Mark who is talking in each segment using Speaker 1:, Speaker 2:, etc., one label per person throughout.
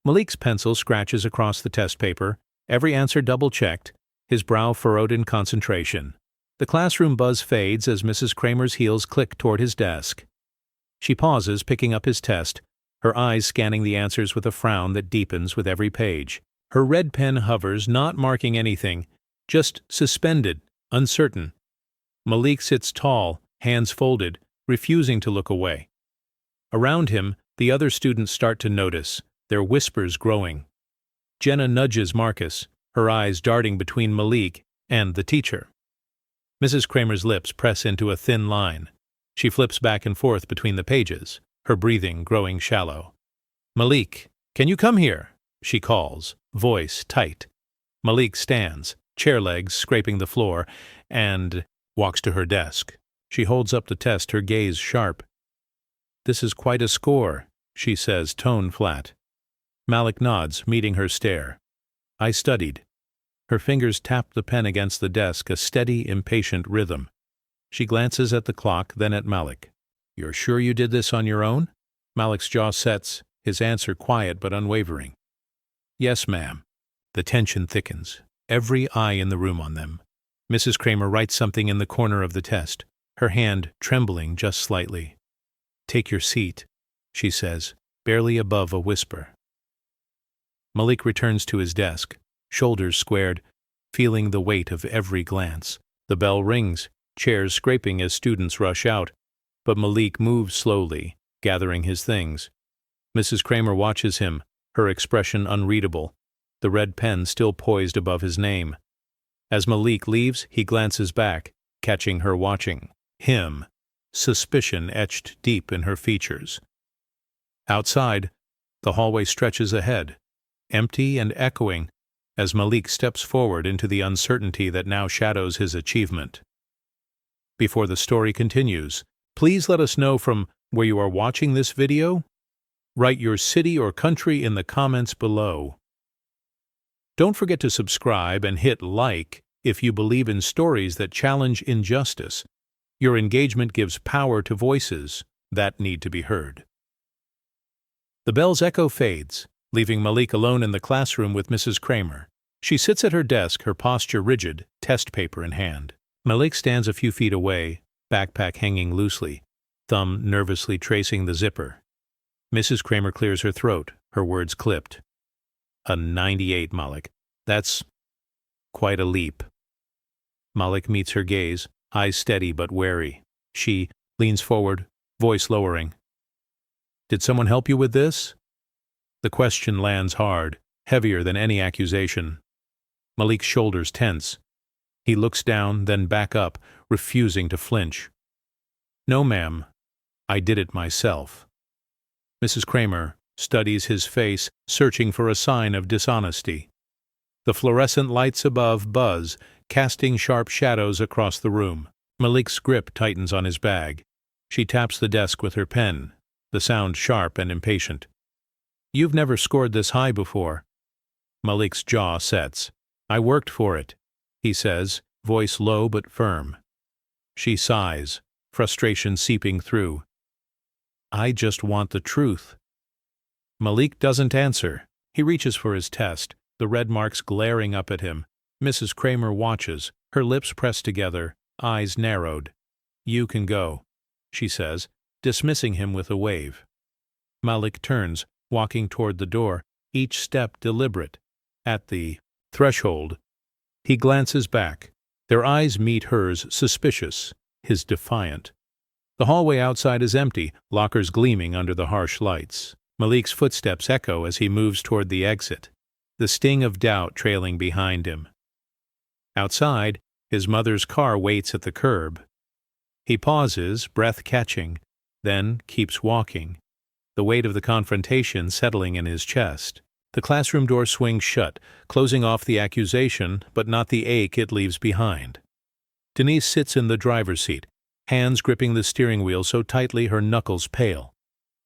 Speaker 1: Malik's pencil scratches across the test paper, every answer double-checked, his brow furrowed in concentration. The classroom buzz fades as Mrs. Kramer's heels click toward his desk. She pauses, picking up his test, her eyes scanning the answers with a frown that deepens with every page. Her red pen hovers, not marking anything, just suspended, uncertain. Malik sits tall, hands folded, refusing to look away. Around him, the other students start to notice, their whispers growing. Jenna nudges Marcus, her eyes darting between Malik and the teacher. Mrs. Kramer's lips press into a thin line. She flips back and forth between the pages, her breathing growing shallow. "Malik, can you come here?" she calls, voice tight. Malik stands, chair legs scraping the floor, and walks to her desk. She holds up the test, her gaze sharp. "This is quite a score," she says, tone flat. Malik nods, meeting her stare. "I studied." Her fingers tap the pen against the desk, a steady, impatient rhythm. She glances at the clock, then at Malik. "You're sure you did this on your own?" Malik's jaw sets, his answer quiet but unwavering. "Yes, ma'am." The tension thickens, every eye in the room on them. Mrs. Kramer writes something in the corner of the test, her hand trembling just slightly. "Take your seat," she says, barely above a whisper. Malik returns to his desk, shoulders squared, feeling the weight of every glance. The bell rings, chairs scraping as students rush out, but Malik moves slowly, gathering his things. Mrs. Kramer watches him, her expression unreadable, the red pen still poised above his name. As Malik leaves, he glances back, catching her watching. Him, suspicion etched deep in her features. Outside, the hallway stretches ahead, empty and echoing, as Malik steps forward into the uncertainty that now shadows his achievement. Before the story continues, please let us know from where you are watching this video. Write your city or country in the comments below. Don't forget to subscribe and hit like if you believe in stories that challenge injustice. Your engagement gives power to voices that need to be heard. The bell's echo fades, leaving Malik alone in the classroom with Mrs. Kramer. She sits at her desk, her posture rigid, test paper in hand. Malik stands a few feet away, backpack hanging loosely, thumb nervously tracing the zipper. Mrs. Kramer clears her throat, her words clipped. "A 98, Malik. That's quite a leap." Malik meets her gaze, eyes steady but wary. She leans forward, voice lowering. "Did someone help you with this?" The question lands hard, heavier than any accusation. Malik's shoulders tense. He looks down, then back up, refusing to flinch. "No, ma'am. I did it myself." Mrs. Kramer studies his face, searching for a sign of dishonesty. The fluorescent lights above buzz, casting sharp shadows across the room. Malik's grip tightens on his bag. She taps the desk with her pen, the sound sharp and impatient. "You've never scored this high before." Malik's jaw sets. "I worked for it," he says, voice low but firm. She sighs, frustration seeping through. "I just want the truth." Malik doesn't answer. He reaches for his test, the red marks glaring up at him. Mrs. Kramer watches, her lips pressed together, eyes narrowed. "You can go," she says, dismissing him with a wave. Malik turns, walking toward the door, each step deliberate. At the threshold, he glances back. Their eyes meet hers, suspicious, his defiant. The hallway outside is empty, lockers gleaming under the harsh lights. Malik's footsteps echo as he moves toward the exit, the sting of doubt trailing behind him. Outside, his mother's car waits at the curb. He pauses, breath catching, then keeps walking, the weight of the confrontation settling in his chest. The classroom door swings shut, closing off the accusation, but not the ache it leaves behind. Denise sits in the driver's seat, hands gripping the steering wheel so tightly her knuckles pale.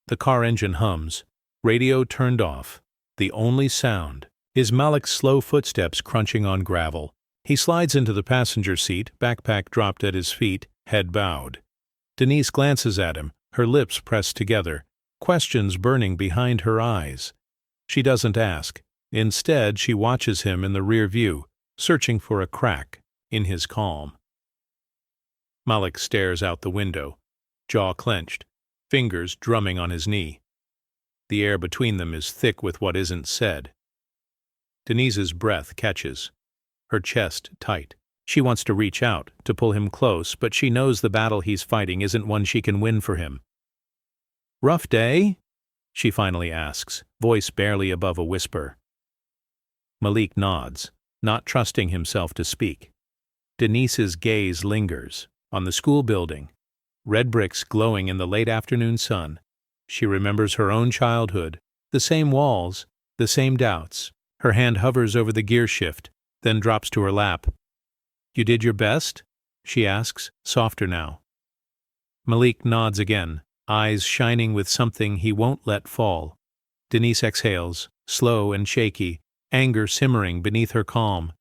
Speaker 1: The car engine hums, radio turned off. The only sound is Malik's slow footsteps crunching on gravel. He slides into the passenger seat, backpack dropped at his feet, head bowed. Denise glances at him, her lips pressed together, questions burning behind her eyes. She doesn't ask. Instead, she watches him in the rear view, searching for a crack in his calm. Malik stares out the window, jaw clenched, fingers drumming on his knee. The air between them is thick with what isn't said. Denise's breath catches, her chest tight. She wants to reach out, to pull him close, but she knows the battle he's fighting isn't one she can win for him. "Rough day?" she finally asks, voice barely above a whisper. Malik nods, not trusting himself to speak. Denise's gaze lingers on the school building, red bricks glowing in the late afternoon sun. She remembers her own childhood, the same walls, the same doubts. Her hand hovers over the gear shift, then drops to her lap. "You did your best?" she asks, softer now. Malik nods again, eyes shining with something he won't let fall. Denise exhales, slow and shaky, anger simmering beneath her calm.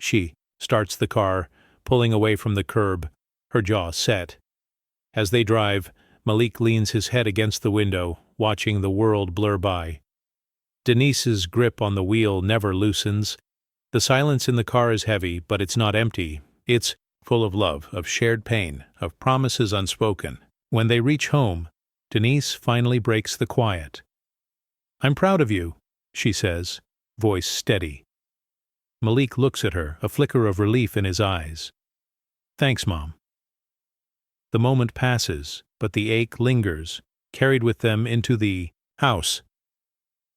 Speaker 1: She starts the car, pulling away from the curb, her jaw set. As they drive, Malik leans his head against the window, watching the world blur by. Denise's grip on the wheel never loosens. The silence in the car is heavy, but it's not empty. It's full of love, of shared pain, of promises unspoken. When they reach home, Denise finally breaks the quiet. "I'm proud of you," she says, voice steady. Malik looks at her, a flicker of relief in his eyes. "Thanks, Mom." The moment passes, but the ache lingers, carried with them into the house.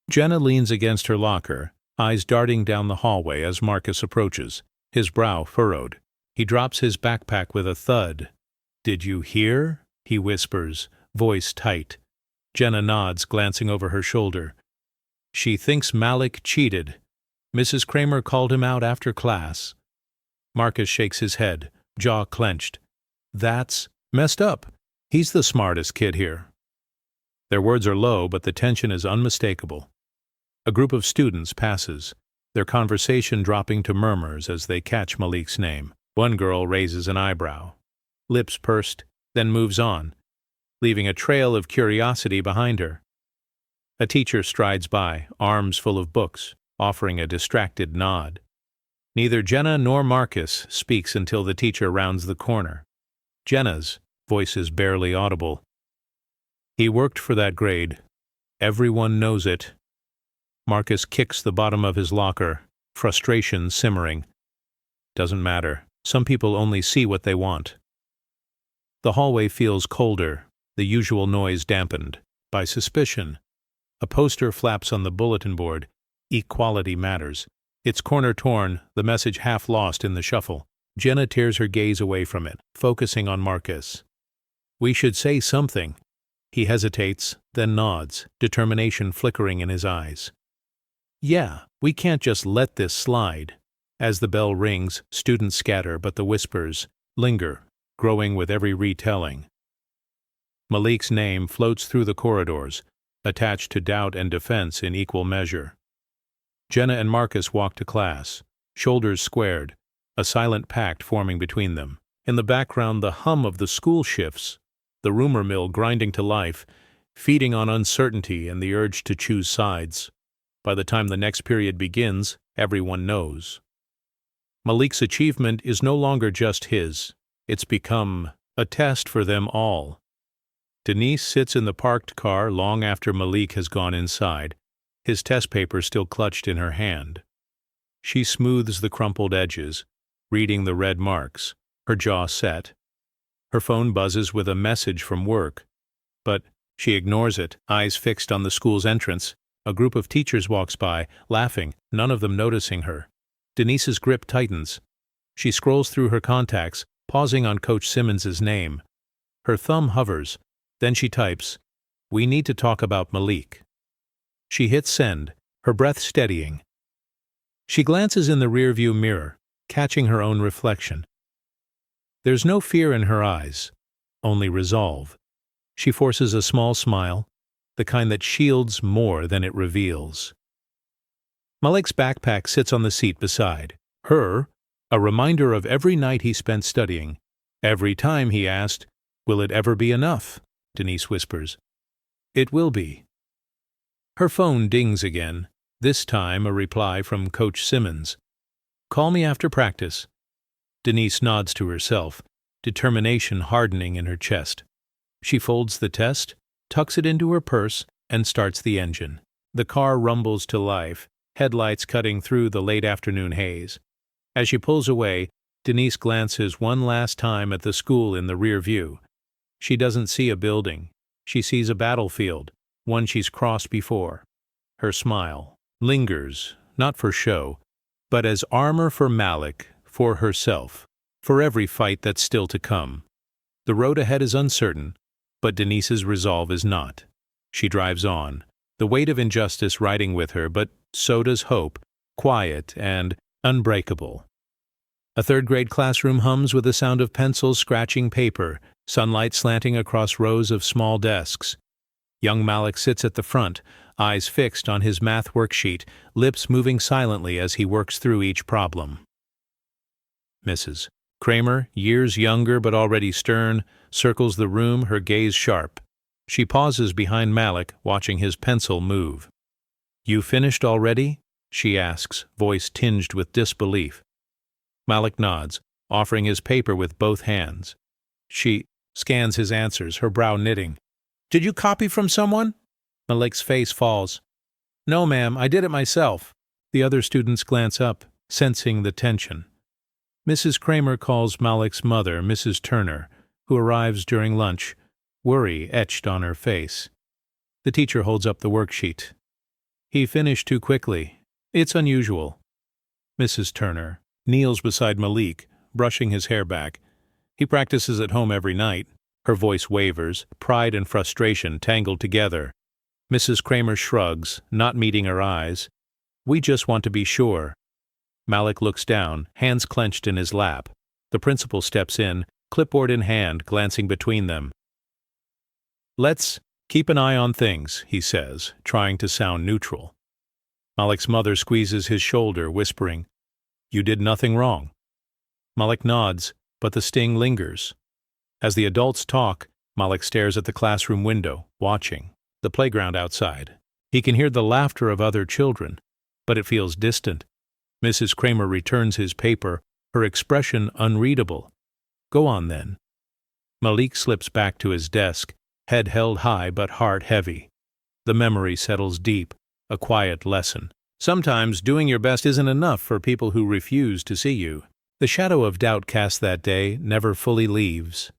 Speaker 1: Jenna leans against her locker, eyes darting down the hallway as Marcus approaches, his brow furrowed. He drops his backpack with a thud. "Did you hear?" he whispers, voice tight. Jenna nods, glancing over her shoulder. She thinks Malik cheated. Mrs. Kramer called him out after class. Marcus shakes his head, jaw clenched. "That's messed up. He's the smartest kid here." Their words are low, but the tension is unmistakable. A group of students passes, their conversation dropping to murmurs as they catch Malik's name. One girl raises an eyebrow, lips pursed, then moves on, leaving a trail of curiosity behind her. A teacher strides by, arms full of books, offering a distracted nod. Neither Jenna nor Marcus speaks until the teacher rounds the corner. Jenna's voice is barely audible. "He worked for that grade. Everyone knows it." Marcus kicks the bottom of his locker, frustration simmering. "Doesn't matter. Some people only see what they want." The hallway feels colder, the usual noise dampened by suspicion. A poster flaps on the bulletin board. Equality matters. Its corner torn, the message half lost in the shuffle. Jenna tears her gaze away from it, focusing on Marcus. "We should say something." He hesitates, then nods, determination flickering in his eyes. "Yeah, we can't just let this slide." As the bell rings, students scatter, but the whispers linger, growing with every retelling. Malik's name floats through the corridors, attached to doubt and defense in equal measure. Jenna and Marcus walk to class, shoulders squared, a silent pact forming between them. In the background, the hum of the school shifts, the rumor mill grinding to life, feeding on uncertainty and the urge to choose sides. By the time the next period begins, everyone knows. Malik's achievement is no longer just his. It's become a test for them all. Denise sits in the parked car long after Malik has gone inside, his test paper still clutched in her hand. She smooths the crumpled edges, reading the red marks, her jaw set. Her phone buzzes with a message from work, but she ignores it, eyes fixed on the school's entrance. A group of teachers walks by, laughing, none of them noticing her. Denise's grip tightens. She scrolls through her contacts, pausing on Coach Simmons's name. Her thumb hovers, then she types, "We need to talk about Malik." She hits send, her breath steadying. She glances in the rearview mirror, catching her own reflection. There's no fear in her eyes, only resolve. She forces a small smile, the kind that shields more than it reveals. Malik's backpack sits on the seat beside her, a reminder of every night he spent studying. Every time he asked, "Will it ever be enough?" Denise whispers. "It will be." Her phone dings again, This time a reply from Coach Simmons. "Call me after practice." Denise nods to herself, determination hardening in her chest. She folds the test, tucks it into her purse, and starts the engine. The car rumbles to life, headlights cutting through the late afternoon haze. As she pulls away, Denise glances one last time at the school in the rear view. She doesn't see a building. She sees a battlefield, one she's crossed before. Her smile lingers, not for show, but as armor for Malik, for herself, for every fight that's still to come. The road ahead is uncertain, but Denise's resolve is not. She drives on, the weight of injustice riding with her, but so does hope, quiet and unbreakable. A third-grade classroom hums with the sound of pencils scratching paper, sunlight slanting across rows of small desks. Young Malik sits at the front, eyes fixed on his math worksheet, lips moving silently as he works through each problem. Mrs. Kramer, years younger but already stern, circles the room, her gaze sharp. She pauses behind Malik, watching his pencil move. "You finished already?" she asks, voice tinged with disbelief. Malik nods, offering his paper with both hands. She scans his answers, her brow knitting. "Did you copy from someone?" Malik's face falls. "No, ma'am, I did it myself." The other students glance up, sensing the tension. Mrs. Kramer calls Malik's mother, Mrs. Turner, who arrives during lunch, worry etched on her face. The teacher holds up the worksheet. "He finished too quickly. It's unusual." Mrs. Turner kneels beside Malik, brushing his hair back. He practices at home every night. Her voice wavers, pride and frustration tangled together. Mrs. Kramer shrugs, not meeting her eyes. "We just want to be sure." Malik looks down, hands clenched in his lap. The principal steps in, clipboard in hand, glancing between them. "Let's keep an eye on things," he says, trying to sound neutral. Malik's mother squeezes his shoulder, whispering, "You did nothing wrong." Malik nods, but the sting lingers. As the adults talk, Malik stares at the classroom window, watching the playground outside. He can hear the laughter of other children, but it feels distant. Mrs. Kramer returns his paper, her expression unreadable. "Go on, then." Malik slips back to his desk, head held high but heart heavy. The memory settles deep, a quiet lesson. Sometimes doing your best isn't enough for people who refuse to see you. The shadow of doubt cast that day never fully leaves.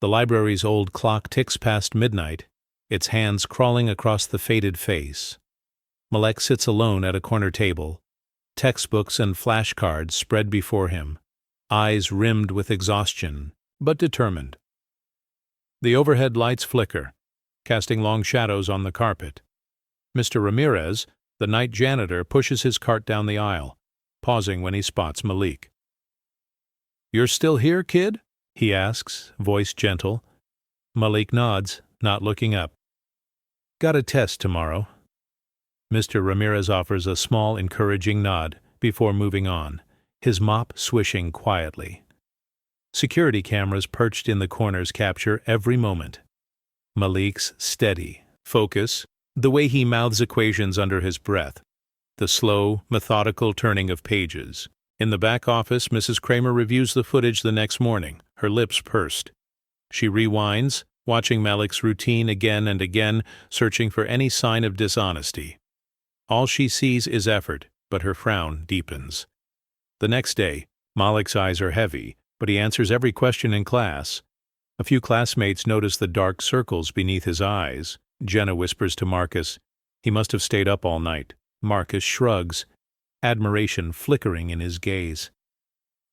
Speaker 1: The library's old clock ticks past midnight, its hands crawling across the faded face. Malik sits alone at a corner table, textbooks and flashcards spread before him, eyes rimmed with exhaustion, but determined. The overhead lights flicker, casting long shadows on the carpet. Mr. Ramirez, the night janitor, pushes his cart down the aisle, pausing when he spots Malik. "You're still here, kid?" he asks, voice gentle. Malik nods, not looking up. "Got a test tomorrow." Mr. Ramirez offers a small, encouraging nod before moving on, his mop swishing quietly. Security cameras perched in the corners capture every moment. Malik's steady focus, the way he mouths equations under his breath, the slow, methodical turning of pages. In the back office, Mrs. Kramer reviews the footage the next morning, her lips pursed. She rewinds, watching Malik's routine again and again, searching for any sign of dishonesty. All she sees is effort, but her frown deepens. The next day, Malik's eyes are heavy, but he answers every question in class. A few classmates notice the dark circles beneath his eyes. Jenna whispers to Marcus, "He must have stayed up all night." Marcus shrugs, admiration flickering in his gaze.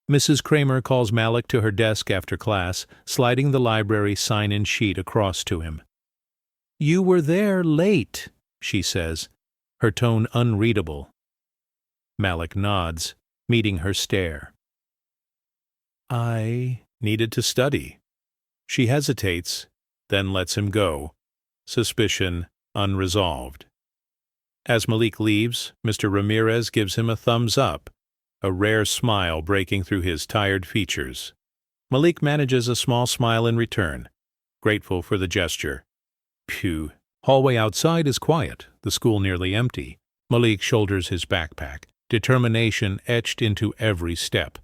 Speaker 1: Mrs. Kramer calls Malik to her desk after class, sliding the library sign-in sheet across to him. "You were there late," she says, her tone unreadable. Malik nods, meeting her stare. "I needed to study." She hesitates, then lets him go, suspicion unresolved. As Malik leaves, Mr. Ramirez gives him a thumbs up, a rare smile breaking through his tired features. Malik manages a small smile in return, grateful for the gesture. Phew. Hallway outside is quiet, the school nearly empty. Malik shoulders his backpack, determination etched into every step.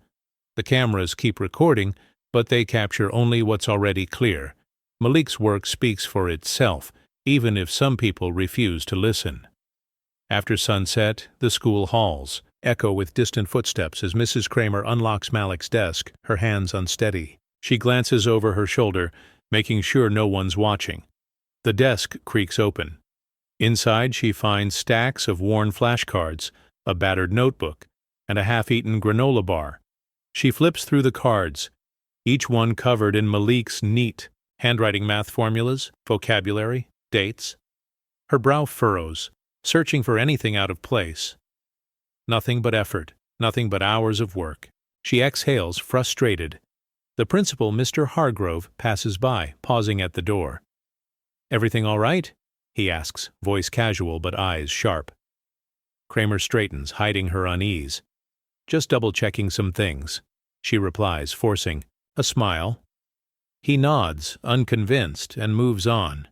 Speaker 1: The cameras keep recording, but they capture only what's already clear. Malik's work speaks for itself, even if some people refuse to listen. After sunset, the school halls echo with distant footsteps as Mrs. Kramer unlocks Malik's desk, her hands unsteady. She glances over her shoulder, making sure no one's watching. The desk creaks open. Inside, she finds stacks of worn flashcards, a battered notebook, and a half-eaten granola bar. She flips through the cards, each one covered in Malik's neat handwriting math formulas, vocabulary, dates. Her brow furrows, searching for anything out of place. Nothing but effort, nothing but hours of work. She exhales, frustrated. The principal, Mr. Hargrove, passes by, pausing at the door. "Everything all right?" he asks, voice casual but eyes sharp. Kramer straightens, hiding her unease. "Just double-checking some things," she replies, forcing a smile. He nods, unconvinced, and moves on.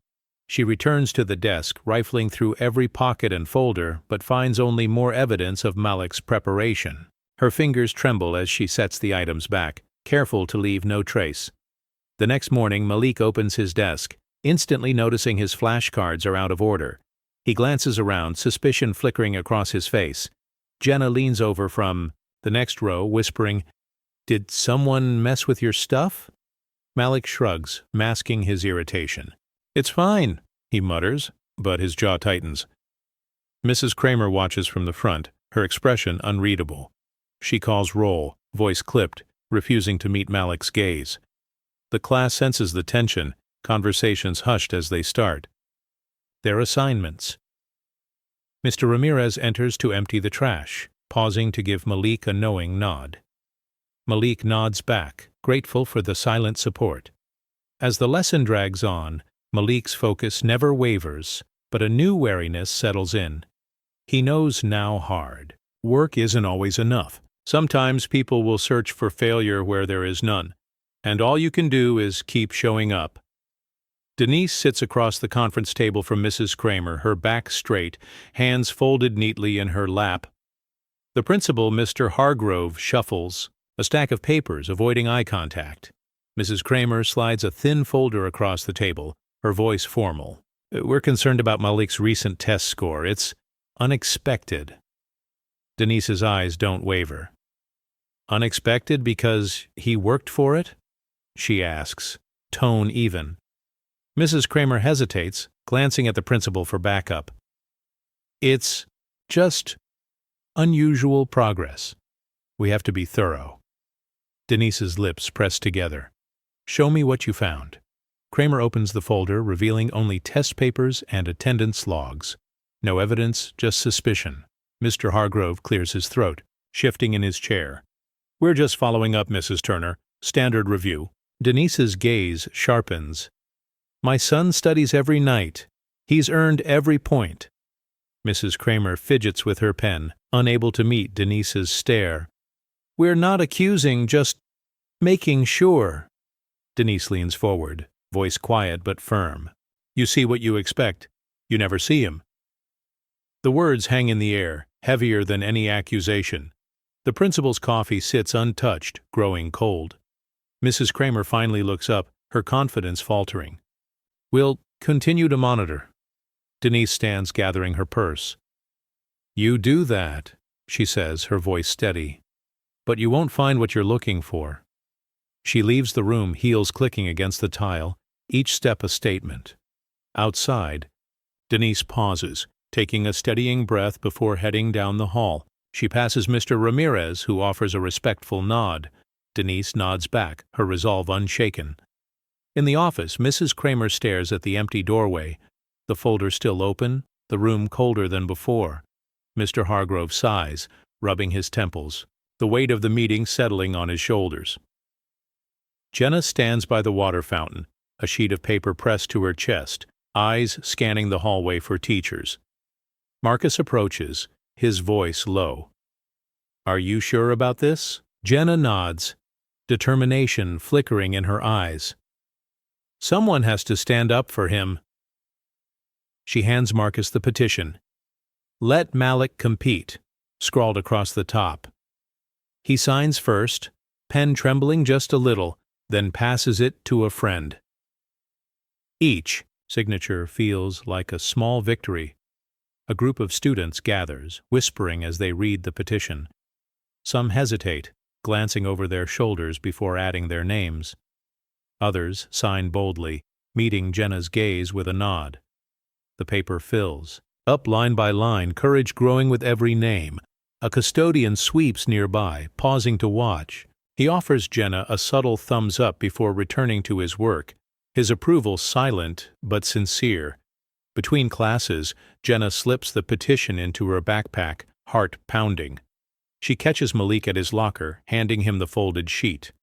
Speaker 1: She returns to the desk, rifling through every pocket and folder, but finds only more evidence of Malik's preparation. Her fingers tremble as she sets the items back, careful to leave no trace. The next morning, Malik opens his desk, instantly noticing his flashcards are out of order. He glances around, suspicion flickering across his face. Jenna leans over from the next row, whispering, "Did someone mess with your stuff?" Malik shrugs, masking his irritation. "It's fine," he mutters, but his jaw tightens. Mrs. Kramer watches from the front, her expression unreadable. She calls roll, voice clipped, refusing to meet Malik's gaze. The class senses the tension, conversations hushed as they start. Their assignments. Mr. Ramirez enters to empty the trash, pausing to give Malik a knowing nod. Malik nods back, grateful for the silent support. As the lesson drags on, Malik's focus never wavers, but a new wariness settles in. He knows now hard. Work isn't always enough. Sometimes people will search for failure where there is none, and all you can do is keep showing up. Denise sits across the conference table from Mrs. Kramer, her back straight, hands folded neatly in her lap. The principal, Mr. Hargrove, shuffles a stack of papers, avoiding eye contact. Mrs. Kramer slides a thin folder across the table, her voice formal. "We're concerned about Malik's recent test score. It's unexpected." Denise's eyes don't waver. "Unexpected because he worked for it?" she asks, tone even. Mrs. Kramer hesitates, glancing at the principal for backup. "It's just unusual progress. We have to be thorough." Denise's lips press together. "Show me what you found." Kramer opens the folder, revealing only test papers and attendance logs. No evidence, just suspicion. Mr. Hargrove clears his throat, shifting in his chair. "We're just following up, Mrs. Turner. Standard review." Denise's gaze sharpens. "My son studies every night. He's earned every point." Mrs. Kramer fidgets with her pen, unable to meet Denise's stare. "We're not accusing, just making sure." Denise leans forward, voice quiet but firm. "You see what you expect. You never see him." The words hang in the air, heavier than any accusation. The principal's coffee sits untouched, growing cold. Mrs. Kramer finally looks up, her confidence faltering. "We'll continue to monitor." Denise stands gathering her purse. "You do that," she says, her voice steady. "But you won't find what you're looking for." She leaves the room, heels clicking against the tile, each step a statement. Outside, Denise pauses, taking a steadying breath before heading down the hall. She passes Mr. Ramirez, who offers a respectful nod. Denise nods back, her resolve unshaken. In the office, Mrs. Kramer stares at the empty doorway, the folder still open, the room colder than before. Mr. Hargrove sighs, rubbing his temples, the weight of the meeting settling on his shoulders. Jenna stands by the water fountain, a sheet of paper pressed to her chest, eyes scanning the hallway for teachers. Marcus approaches, his voice low. "Are you sure about this?" Jenna nods, determination flickering in her eyes. "Someone has to stand up for him." She hands Marcus the petition. "Let Malik compete," scrawled across the top. He signs first, pen trembling just a little, then passes it to a friend. Each signature feels like a small victory. A group of students gathers, whispering as they read the petition. Some hesitate, glancing over their shoulders before adding their names. Others sign boldly, meeting Jenna's gaze with a nod. The paper fills. Up line by line, courage growing with every name. A custodian sweeps nearby, pausing to watch. He offers Jenna a subtle thumbs up before returning to his work, his approval silent but sincere. Between classes, Jenna slips the petition into her backpack, heart pounding. She catches Malik at his locker, handing him the folded sheet.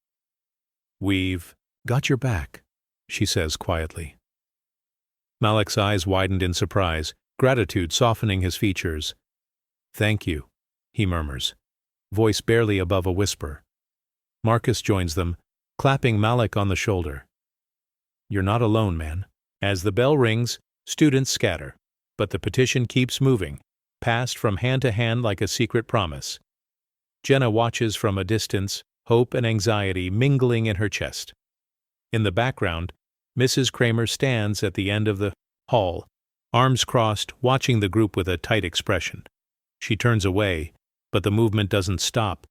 Speaker 1: "We've got your back," she says quietly. Malik's eyes widened in surprise, gratitude softening his features. "Thank you," he murmurs, voice barely above a whisper. Marcus joins them, clapping Malik on the shoulder. "You're not alone, man." As the bell rings, students scatter, but the petition keeps moving, passed from hand to hand like a secret promise. Jenna watches from a distance, hope and anxiety mingling in her chest. In the background, Mrs. Kramer stands at the end of the hall, arms crossed, watching the group with a tight expression. She turns away, but the movement doesn't stop.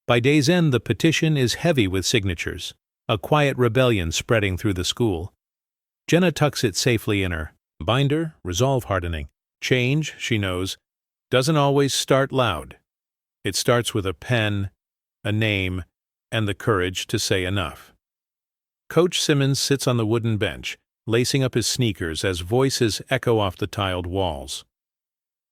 Speaker 1: By day's end, the petition is heavy with signatures, a quiet rebellion spreading through the school. Jenna tucks it safely in her binder, resolve hardening. Change, she knows, doesn't always start loud. It starts with a pen, a name, and the courage to say enough. Coach Simmons sits on the wooden bench, lacing up his sneakers as voices echo off the tiled walls.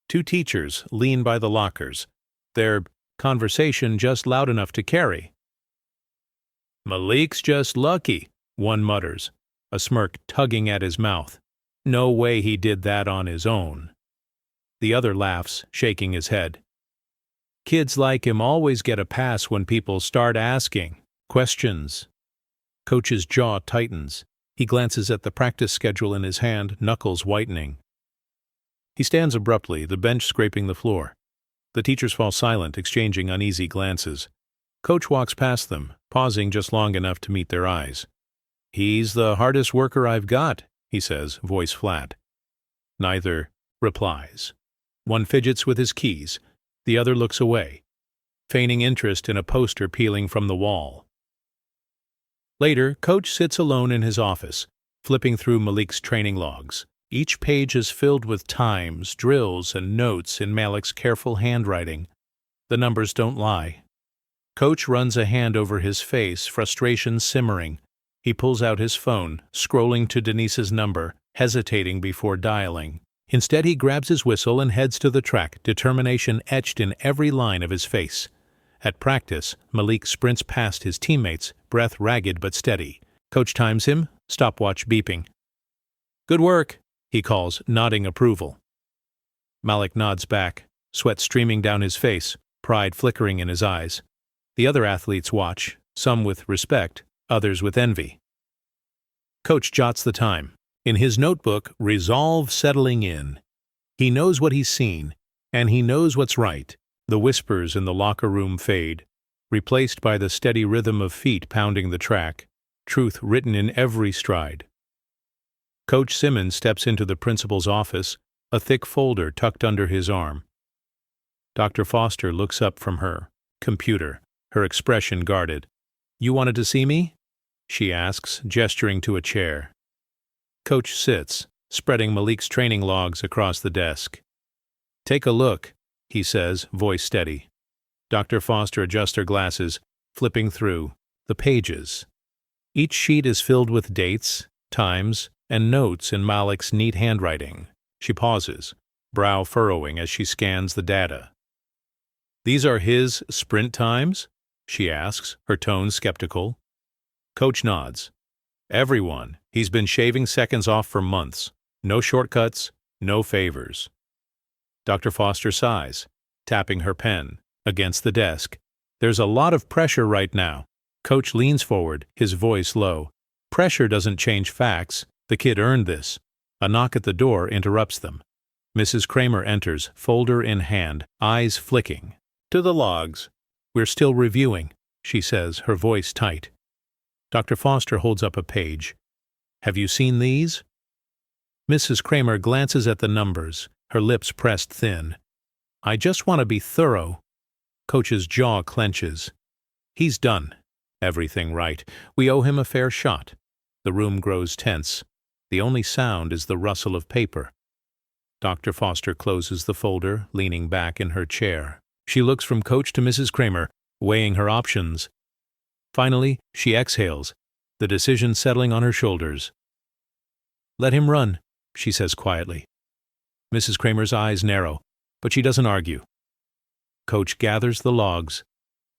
Speaker 1: Two teachers lean by the lockers, their conversation just loud enough to carry. "Malik's just lucky," one mutters, a smirk tugging at his mouth. "No way he did that on his own." The other laughs, shaking his head. "Kids like him always get a pass when people start asking questions." Coach's jaw tightens. He glances at the practice schedule in his hand, knuckles whitening. He stands abruptly, the bench scraping the floor. The teachers fall silent, exchanging uneasy glances. Coach walks past them, pausing just long enough to meet their eyes. "He's the hardest worker I've got," he says, voice flat. Neither replies. One fidgets with his keys. The other looks away, feigning interest in a poster peeling from the wall. Later, Coach sits alone in his office, flipping through Malik's training logs. Each page is filled with times, drills, and notes in Malik's careful handwriting. The numbers don't lie. Coach runs a hand over his face, frustration simmering. He pulls out his phone, scrolling to Denise's number, hesitating before dialing. Instead, he grabs his whistle and heads to the track, determination etched in every line of his face. At practice, Malik sprints past his teammates, breath ragged but steady. Coach times him, stopwatch beeping. "Good work," he calls, nodding approval. Malik nods back, sweat streaming down his face, pride flickering in his eyes. The other athletes watch, some with respect, others with envy. Coach jots the time. In his notebook, resolve settling in. He knows what he's seen, and he knows what's right. The whispers in the locker room fade, replaced by the steady rhythm of feet pounding the track, truth written in every stride. Coach Simmons steps into the principal's office, a thick folder tucked under his arm. Dr. Foster looks up from her computer, her expression guarded. "You wanted to see me?" she asks, gesturing to a chair. Coach sits, spreading Malik's training logs across the desk. "Take a look," he says, voice steady. Dr. Foster adjusts her glasses, flipping through the pages. Each sheet is filled with dates, times, and notes in Malik's neat handwriting. She pauses, brow furrowing as she scans the data. "These are his sprint times?" she asks, her tone skeptical. Coach nods. "Everyone. He's been shaving seconds off for months. No shortcuts, no favors." Dr. Foster sighs, tapping her pen against the desk. "There's a lot of pressure right now." Coach leans forward, his voice low. "Pressure doesn't change facts. The kid earned this." A knock at the door interrupts them. Mrs. Kramer enters, folder in hand, eyes flicking. "To the logs. We're still reviewing," she says, her voice tight. Dr. Foster holds up a page. "Have you seen these?" Mrs. Kramer glances at the numbers, her lips pressed thin. "I just want to be thorough." Coach's jaw clenches. He's done. Everything right. We owe him a fair shot. The room grows tense. The only sound is the rustle of paper. Dr. Foster closes the folder, leaning back in her chair. She looks from Coach to Mrs. Kramer, weighing her options. Finally, she exhales, the decision settling on her shoulders. "Let him run," she says quietly. Mrs. Kramer's eyes narrow, but she doesn't argue. Coach gathers the logs.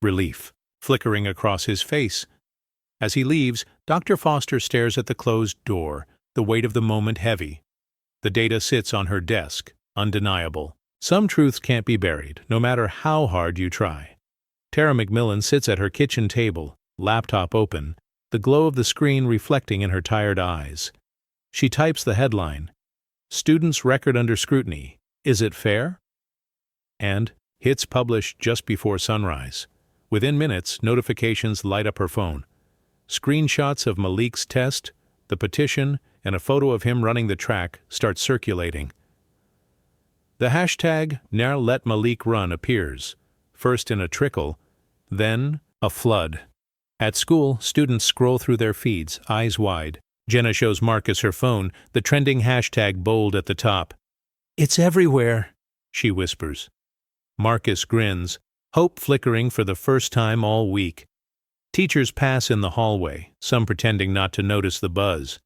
Speaker 1: Relief flickering across his face. As he leaves, Dr. Foster stares at the closed door, the weight of the moment heavy. The data sits on her desk, undeniable. Some truths can't be buried, no matter how hard you try. Tara McMillan sits at her kitchen table, laptop open, the glow of the screen reflecting in her tired eyes. She types the headline, "Student's Record Under Scrutiny. Is it fair?" And hits publish just before sunrise. Within minutes, notifications light up her phone. Screenshots of Malik's test, the petition, and a photo of him running the track start circulating. The hashtag #NowLetMalikRun appears, first in a trickle, then a flood. At school, students scroll through their feeds, eyes wide. Jenna shows Marcus her phone, the trending hashtag bold at the top. "It's everywhere," she whispers. Marcus grins, hope flickering for the first time all week. Teachers pass in the hallway, some pretending not to notice the buzz.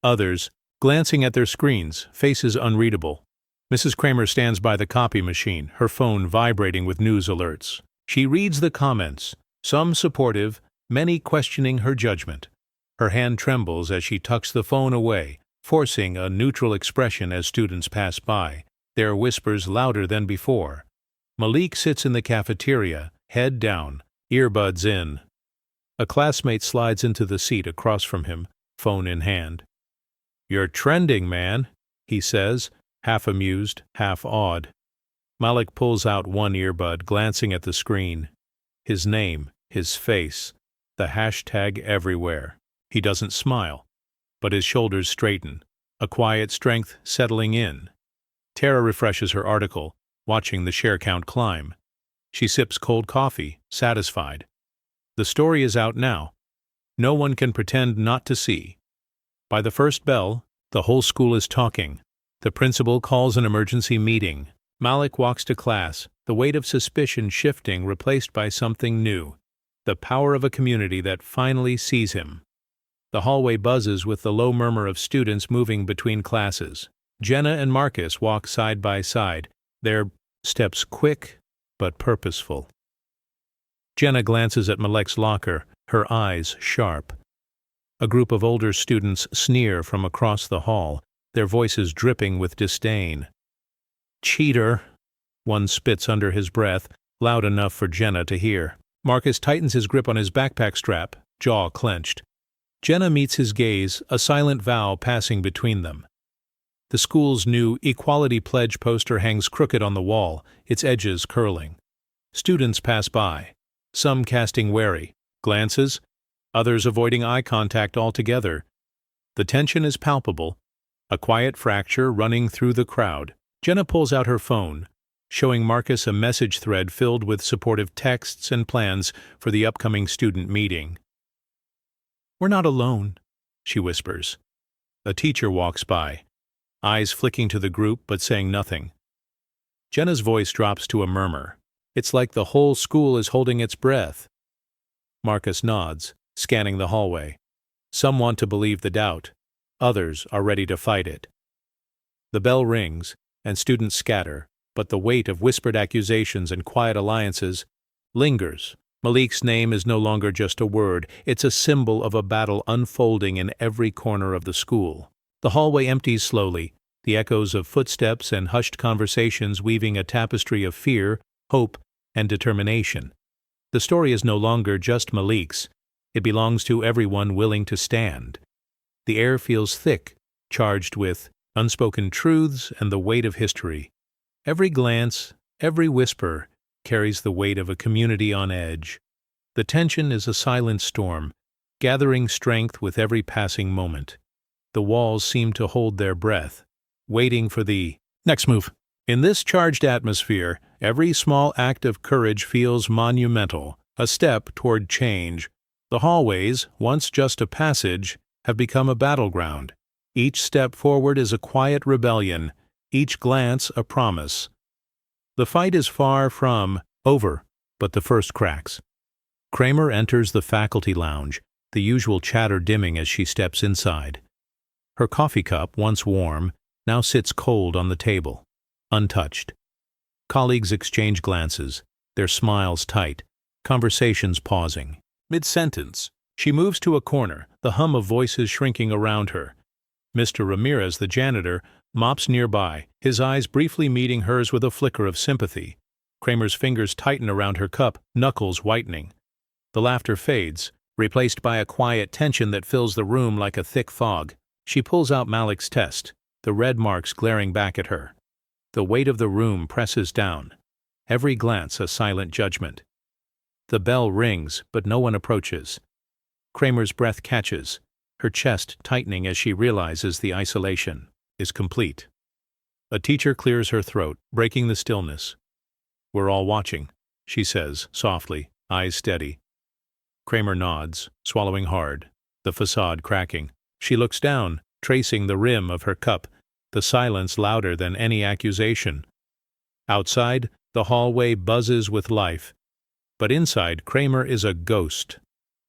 Speaker 1: Others, glancing at their screens, faces unreadable. Mrs. Kramer stands by the copy machine, her phone vibrating with news alerts. She reads the comments, some supportive, many questioning her judgment. Her hand trembles as she tucks the phone away, forcing a neutral expression as students pass by, their whispers louder than before. Malik sits in the cafeteria, head down, earbuds in. A classmate slides into the seat across from him, phone in hand. "You're trending, man," he says, half amused, half awed. Malik pulls out one earbud, glancing at the screen. His name, his face, the hashtag everywhere. He doesn't smile, but his shoulders straighten, a quiet strength settling in. Tara refreshes her article, watching the share count climb. She sips cold coffee, satisfied. The story is out now. No one can pretend not to see. By the first bell, the whole school is talking. The principal calls an emergency meeting. Malik walks to class, the weight of suspicion shifting, replaced by something new. The power of a community that finally sees him. The hallway buzzes with the low murmur of students moving between classes. Jenna and Marcus walk side by side, their steps quick but purposeful. Jenna glances at Malik's locker, her eyes sharp. A group of older students sneer from across the hall, their voices dripping with disdain. "Cheater," one spits under his breath, loud enough for Jenna to hear. Marcus tightens his grip on his backpack strap, jaw clenched. Jenna meets his gaze, a silent vow passing between them. The school's new Equality Pledge poster hangs crooked on the wall, its edges curling. Students pass by, some casting wary glances, others avoiding eye contact altogether. The tension is palpable, a quiet fracture running through the crowd. Jenna pulls out her phone, showing Marcus a message thread filled with supportive texts and plans for the upcoming student meeting. "We're not alone," she whispers. A teacher walks by, eyes flicking to the group but saying nothing. Jenna's voice drops to a murmur. It's like the whole school is holding its breath. Marcus nods, scanning the hallway. Some want to believe the doubt. Others are ready to fight it. The bell rings, and students scatter, but the weight of whispered accusations and quiet alliances lingers. Malik's name is no longer just a word, it's a symbol of a battle unfolding in every corner of the school. The hallway empties slowly, the echoes of footsteps and hushed conversations weaving a tapestry of fear, hope, and determination. The story is no longer just Malik's, it belongs to everyone willing to stand. The air feels thick, charged with unspoken truths, and the weight of history. Every glance, every whisper, carries the weight of a community on edge. The tension is a silent storm, gathering strength with every passing moment. The walls seem to hold their breath, waiting for the next move. In this charged atmosphere, every small act of courage feels monumental, a step toward change. The hallways, once just a passage, have become a battleground. Each step forward is a quiet rebellion, each glance a promise. The fight is far from over, but the first cracks. Kramer enters the faculty lounge, the usual chatter dimming as she steps inside. Her coffee cup, once warm, now sits cold on the table, untouched. Colleagues exchange glances, their smiles tight, conversations pausing. Mid-sentence, she moves to a corner, the hum of voices shrinking around her. Mr. Ramirez, the janitor, mops nearby, his eyes briefly meeting hers with a flicker of sympathy. Kramer's fingers tighten around her cup, knuckles whitening. The laughter fades, replaced by a quiet tension that fills the room like a thick fog. She pulls out Malik's test, the red marks glaring back at her. The weight of the room presses down, every glance a silent judgment. The bell rings, but no one approaches. Kramer's breath catches, her chest tightening as she realizes the isolation is complete. A teacher clears her throat, breaking the stillness. "We're all watching," she says, softly, eyes steady. Kramer nods, swallowing hard, the facade cracking. She looks down, tracing the rim of her cup, the silence louder than any accusation. Outside, the hallway buzzes with life. But inside, Kramer is a ghost,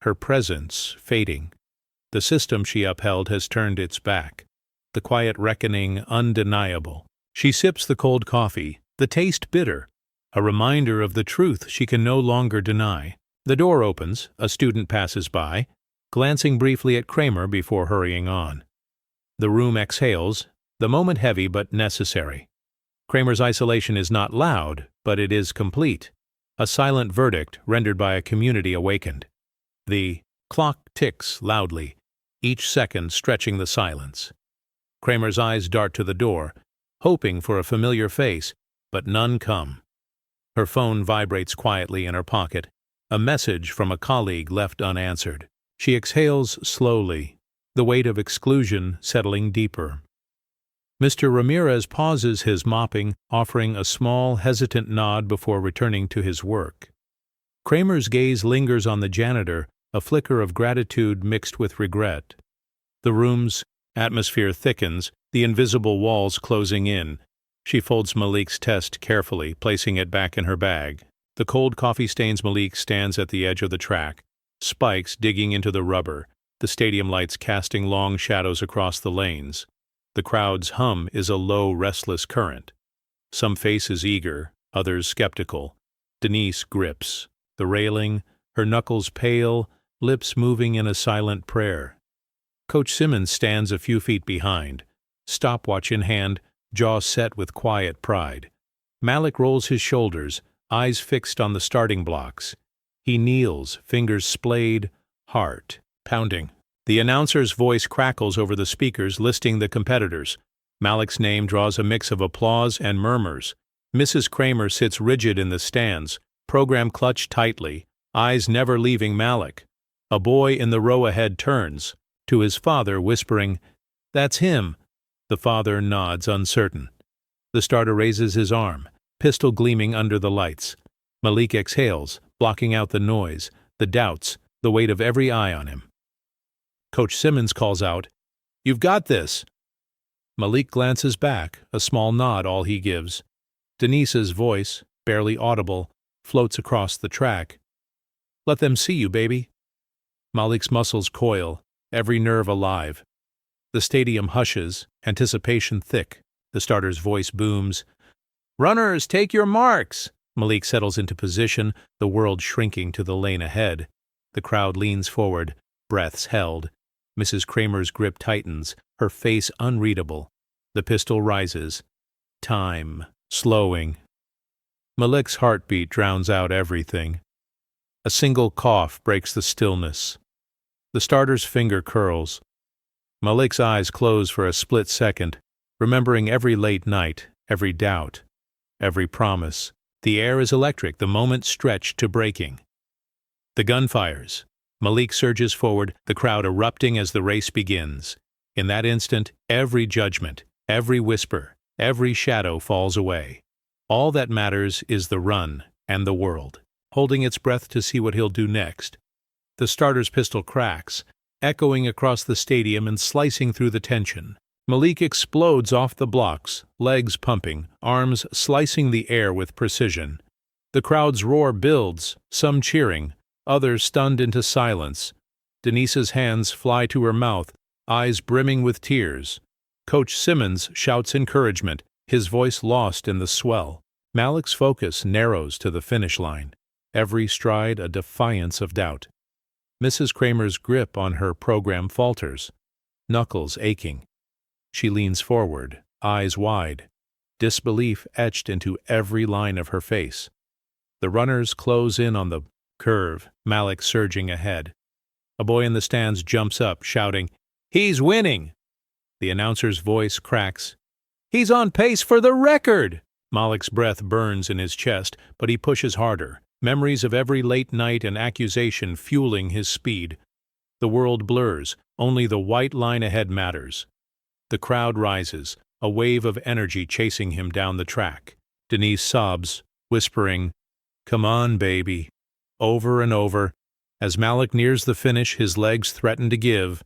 Speaker 1: her presence fading. The system she upheld has turned its back, the quiet reckoning undeniable. She sips the cold coffee, the taste bitter, a reminder of the truth she can no longer deny. The door opens, a student passes by, glancing briefly at Kramer before hurrying on. The room exhales, the moment heavy but necessary. Kramer's isolation is not loud, but it is complete, a silent verdict rendered by a community awakened. The clock ticks loudly, each second stretching the silence. Kramer's eyes dart to the door, hoping for a familiar face, but none come. Her phone vibrates quietly in her pocket, a message from a colleague left unanswered. She exhales slowly, the weight of exclusion settling deeper. Mr. Ramirez pauses his mopping, offering a small, hesitant nod before returning to his work. Kramer's gaze lingers on the janitor, a flicker of gratitude mixed with regret. The room's atmosphere thickens, the invisible walls closing in. She folds Malik's test carefully, placing it back in her bag. The cold coffee stains Malik stands at the edge of the track, spikes digging into the rubber, the stadium lights casting long shadows across the lanes. The crowd's hum is a low, restless current. Some faces eager, others skeptical. Denise grips the railing, her knuckles pale, lips moving in a silent prayer. Coach Simmons stands a few feet behind, stopwatch in hand, jaw set with quiet pride. Malik rolls his shoulders, eyes fixed on the starting blocks. He kneels, fingers splayed, heart pounding. The announcer's voice crackles over the speakers listing the competitors. Malik's name draws a mix of applause and murmurs. Mrs. Kramer sits rigid in the stands, program clutched tightly, eyes never leaving Malik. A boy in the row ahead turns, to his father whispering, "That's him." The father nods uncertain. The starter raises his arm, pistol gleaming under the lights. Malik exhales, blocking out the noise, the doubts, the weight of every eye on him. Coach Simmons calls out, "You've got this." Malik glances back, a small nod all he gives. Denise's voice, barely audible, floats across the track. "Let them see you, baby." Malik's muscles coil, every nerve alive. The stadium hushes, anticipation thick. The starter's voice booms. "Runners, take your marks!" Malik settles into position, the world shrinking to the lane ahead. The crowd leans forward, breaths held. Mrs. Kramer's grip tightens, her face unreadable. The pistol rises. Time, slowing. Malik's heartbeat drowns out everything. A single cough breaks the stillness. The starter's finger curls. Malik's eyes close for a split second, remembering every late night, every doubt, every promise. The air is electric, the moment stretched to breaking. The gun fires. Malik surges forward, the crowd erupting as the race begins. In that instant, every judgment, every whisper, every shadow falls away. All that matters is the run and the world, holding its breath to see what he'll do next. The starter's pistol cracks, echoing across the stadium and slicing through the tension. Malik explodes off the blocks, legs pumping, arms slicing the air with precision. The crowd's roar builds, some cheering, others stunned into silence. Denise's hands fly to her mouth, eyes brimming with tears. Coach Simmons shouts encouragement, his voice lost in the swell. Malik's focus narrows to the finish line, every stride a defiance of doubt. Mrs. Kramer's grip on her program falters, knuckles aching. She leans forward, eyes wide, disbelief etched into every line of her face. The runners close in on the curve, Malik surging ahead. A boy in the stands jumps up, shouting, "He's winning!" The announcer's voice cracks. "He's on pace for the record!" Malik's breath burns in his chest, but he pushes harder, memories of every late night and accusation fueling his speed. The world blurs, only the white line ahead matters. The crowd rises, a wave of energy chasing him down the track. Denise sobs, whispering, "Come on, baby," over and over. As Malik nears the finish, his legs threaten to give,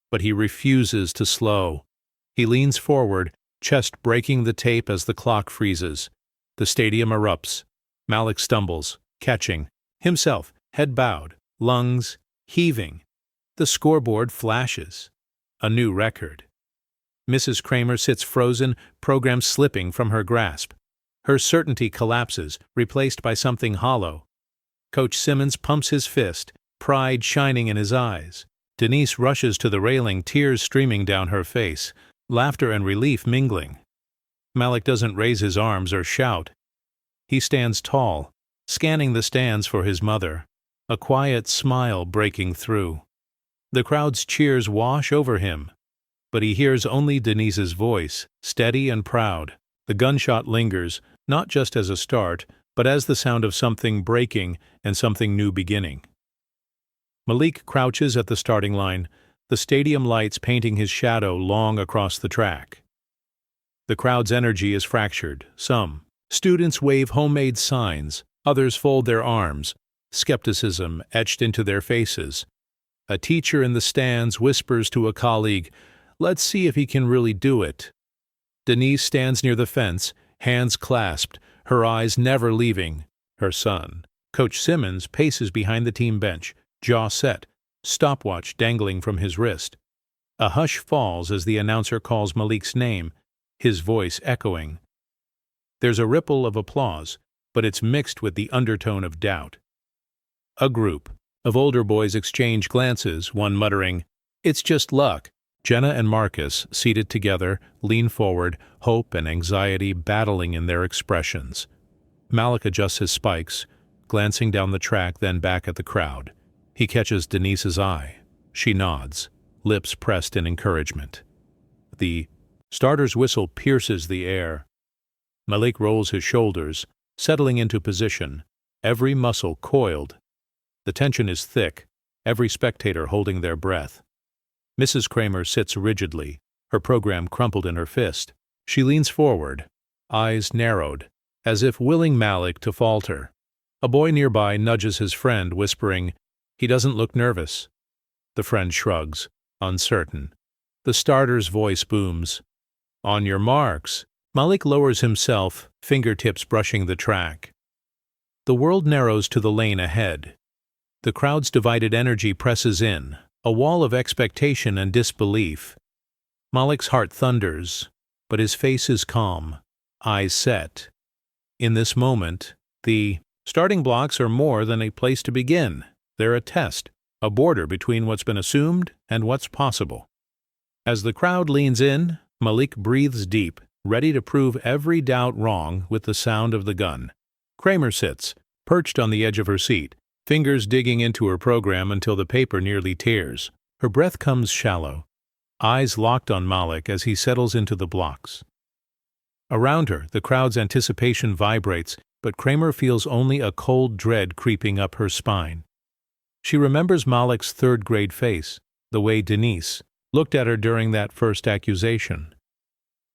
Speaker 1: but he refuses to slow. He leans forward, chest breaking the tape as the clock freezes. The stadium erupts. Malik stumbles, catching himself, head bowed, lungs heaving. The scoreboard flashes. A new record. Mrs. Kramer sits frozen, program slipping from her grasp. Her certainty collapses, replaced by something hollow. Coach Simmons pumps his fist, pride shining in his eyes. Denise rushes to the railing, tears streaming down her face, laughter and relief mingling. Malik doesn't raise his arms or shout. He stands tall, scanning the stands for his mother, a quiet smile breaking through. The crowd's cheers wash over him, but he hears only Denise's voice, steady and proud. The gunshot lingers, not just as a start, but as the sound of something breaking and something new beginning. Malik crouches at the starting line, the stadium lights painting his shadow long across the track. The crowd's energy is fractured. Some students wave homemade signs, others fold their arms, skepticism etched into their faces. A teacher in the stands whispers to a colleague, "Let's see if he can really do it." Denise stands near the fence, hands clasped, her eyes never leaving her son. Coach Simmons paces behind the team bench, jaw set, stopwatch dangling from his wrist. A hush falls as the announcer calls Malik's name, his voice echoing. There's a ripple of applause, but it's mixed with the undertone of doubt. A group of older boys exchange glances, one muttering, "It's just luck." Jenna and Marcus, seated together, lean forward, hope and anxiety battling in their expressions. Malik adjusts his spikes, glancing down the track, then back at the crowd. He catches Denise's eye. She nods, lips pressed in encouragement. The starter's whistle pierces the air. Malik rolls his shoulders, settling into position, every muscle coiled. The tension is thick, every spectator holding their breath. Mrs. Kramer sits rigidly, her program crumpled in her fist. She leans forward, eyes narrowed, as if willing Malik to falter. A boy nearby nudges his friend, whispering, "He doesn't look nervous." The friend shrugs, uncertain. The starter's voice booms, "On your marks." Malik lowers himself, fingertips brushing the track. The world narrows to the lane ahead. The crowd's divided energy presses in, a wall of expectation and disbelief. Malik's heart thunders, but his face is calm, eyes set. In this moment, the starting blocks are more than a place to begin. They're a test, a border between what's been assumed and what's possible. As the crowd leans in, Malik breathes deep, ready to prove every doubt wrong with the sound of the gun. Kramer sits, perched on the edge of her seat, fingers digging into her program until the paper nearly tears. Her breath comes shallow. eyes locked on Malik as he settles into the blocks. Around her, the crowd's anticipation vibrates, but Kramer feels only a cold dread creeping up her spine. She remembers Malik's third-grade face, the way Denise looked at her during that first accusation.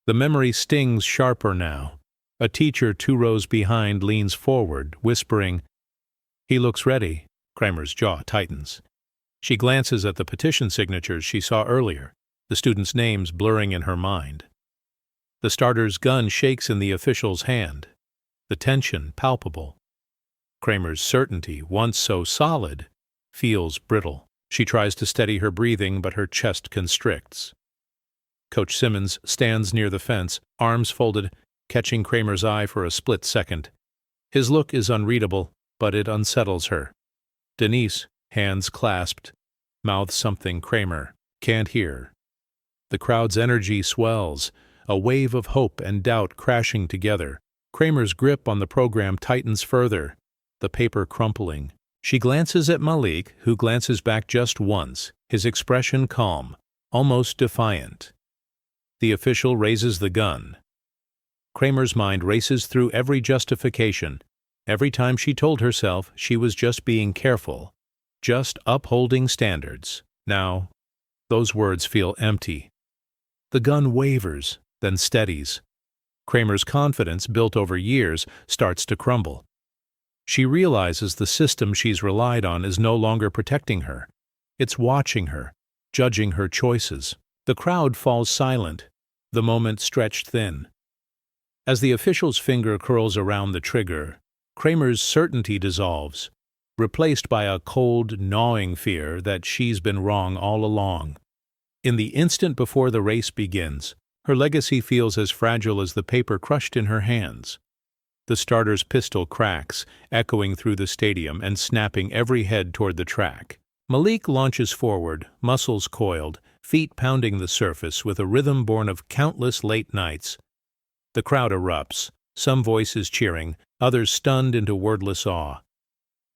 Speaker 1: The memory stings sharper now. A teacher 2 rows behind leans forward, whispering, "He looks ready." Kramer's jaw tightens. She glances at the petition signatures she saw earlier, the students' names blurring in her mind. The starter's gun shakes in the official's hand, the tension palpable. Kramer's certainty, once so solid, feels brittle. She tries to steady her breathing, but her chest constricts. Coach Simmons stands near the fence, arms folded, catching Kramer's eye for a split second. His look is unreadable, but it unsettles her. Denise, hands clasped, mouths something Kramer can't hear. The crowd's energy swells, a wave of hope and doubt crashing together. Kramer's grip on the program tightens further, the paper crumpling. She glances at Malik, who glances back just once, his expression calm, almost defiant. The official raises the gun. Kramer's mind races through every justification, every time she told herself she was just being careful, just upholding standards. Now, those words feel empty. The gun wavers, then steadies. Kramer's confidence, built over years, starts to crumble. She realizes the system she's relied on is no longer protecting her. It's watching her, judging her choices. The crowd falls silent, the moment stretched thin. As the official's finger curls around the trigger, Kramer's certainty dissolves, replaced by a cold, gnawing fear that she's been wrong all along. In the instant before the race begins, her legacy feels as fragile as the paper crushed in her hands. The starter's pistol cracks, echoing through the stadium and snapping every head toward the track. Malik launches forward, muscles coiled, feet pounding the surface with a rhythm born of countless late nights. The crowd erupts, some voices cheering, others stunned into wordless awe.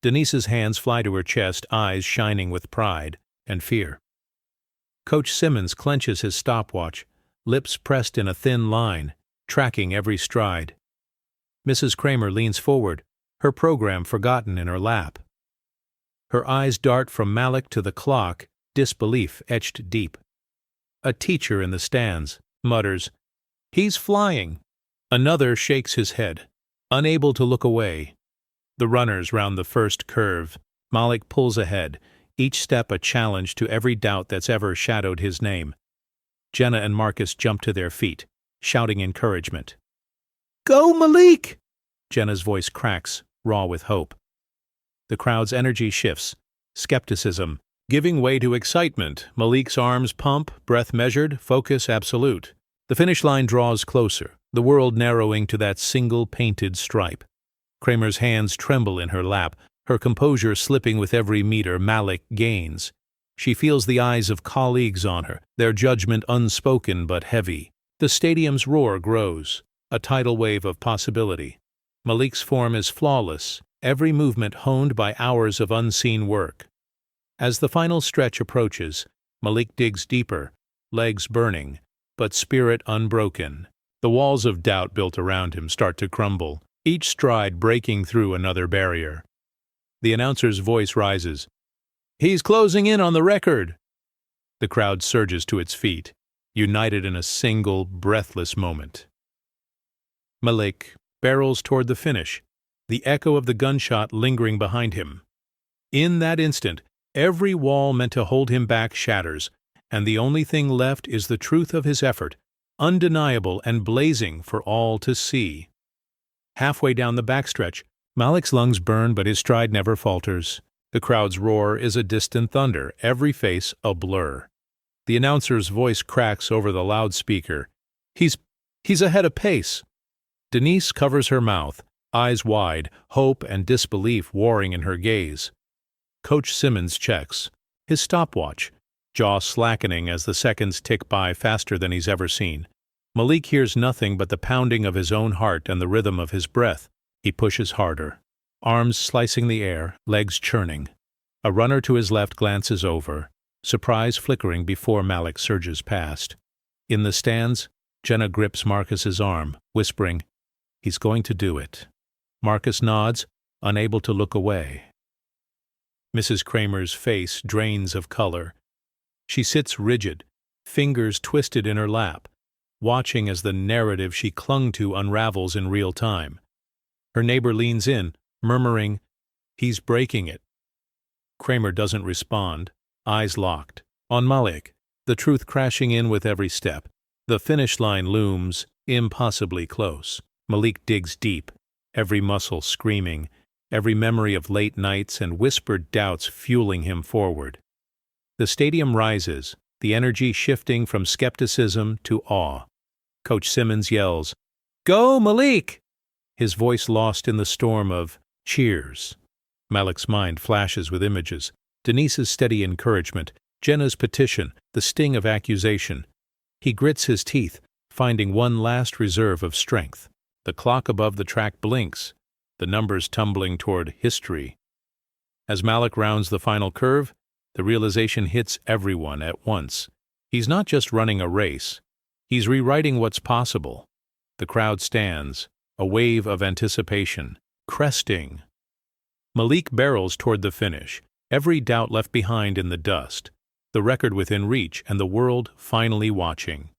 Speaker 1: Denise's hands fly to her chest, eyes shining with pride and fear. Coach Simmons clenches his stopwatch, lips pressed in a thin line, tracking every stride. Mrs. Kramer leans forward, her program forgotten in her lap. Her eyes dart from Malik to the clock, disbelief etched deep. A teacher in the stands mutters, "He's flying." Another shakes his head, unable to look away. The runners round the first curve. Malik pulls ahead, each step a challenge to every doubt that's ever shadowed his name. Jenna and Marcus jump to their feet, shouting encouragement. "Go, Malik!" Jenna's voice cracks, raw with hope. The crowd's energy shifts, skepticism giving way to excitement. Malik's arms pump, breath measured, focus absolute. The finish line draws closer, the world narrowing to that single painted stripe. Kramer's hands tremble in her lap, her composure slipping with every meter Malik gains. She feels the eyes of colleagues on her, their judgment unspoken but heavy. The stadium's roar grows, a tidal wave of possibility. Malik's form is flawless, every movement honed by hours of unseen work. As the final stretch approaches, Malik digs deeper, legs burning, but spirit unbroken. The walls of doubt built around him start to crumble, each stride breaking through another barrier. The announcer's voice rises. "He's closing in on the record!" The crowd surges to its feet, united in a single, breathless moment. Malik barrels toward the finish, the echo of the gunshot lingering behind him. In that instant, every wall meant to hold him back shatters, and the only thing left is the truth of his effort, undeniable and blazing for all to see. Halfway down the backstretch, Malik's lungs burn, but his stride never falters. The crowd's roar is a distant thunder, every face a blur. The announcer's voice cracks over the loudspeaker. He's ahead of pace." Denise covers her mouth, eyes wide, hope and disbelief warring in her gaze. Coach Simmons checks, his stopwatch, jaw slackening as the seconds tick by faster than he's ever seen. Malik hears nothing but the pounding of his own heart and the rhythm of his breath. He pushes harder, arms slicing the air, legs churning. A runner to his left glances over. surprise flickering before Malik surges past. In the stands, Jenna grips Marcus's arm, whispering, "He's going to do it." Marcus nods, unable to look away. Mrs. Kramer's face drains of color. She sits rigid, fingers twisted in her lap, watching as the narrative she clung to unravels in real time. Her neighbor leans in, murmuring, "He's breaking it." Kramer doesn't respond, eyes locked. On Malik, the truth crashing in with every step. The finish line looms impossibly close. Malik digs deep, every muscle screaming, every memory of late nights and whispered doubts fueling him forward. The stadium rises, the energy shifting from skepticism to awe. Coach Simmons yells, "Go, Malik!" His voice lost in the storm of cheers. Malik's mind flashes with images. Denise's steady encouragement, Jenna's petition, the sting of accusation. He grits his teeth, finding one last reserve of strength. The clock above the track blinks, the numbers tumbling toward history. As Malik rounds the final curve, the realization hits everyone at once. He's not just running a race. He's rewriting what's possible. The crowd stands, a wave of anticipation, cresting. Malik barrels toward the finish, every doubt left behind in the dust, the record within reach and the world finally watching.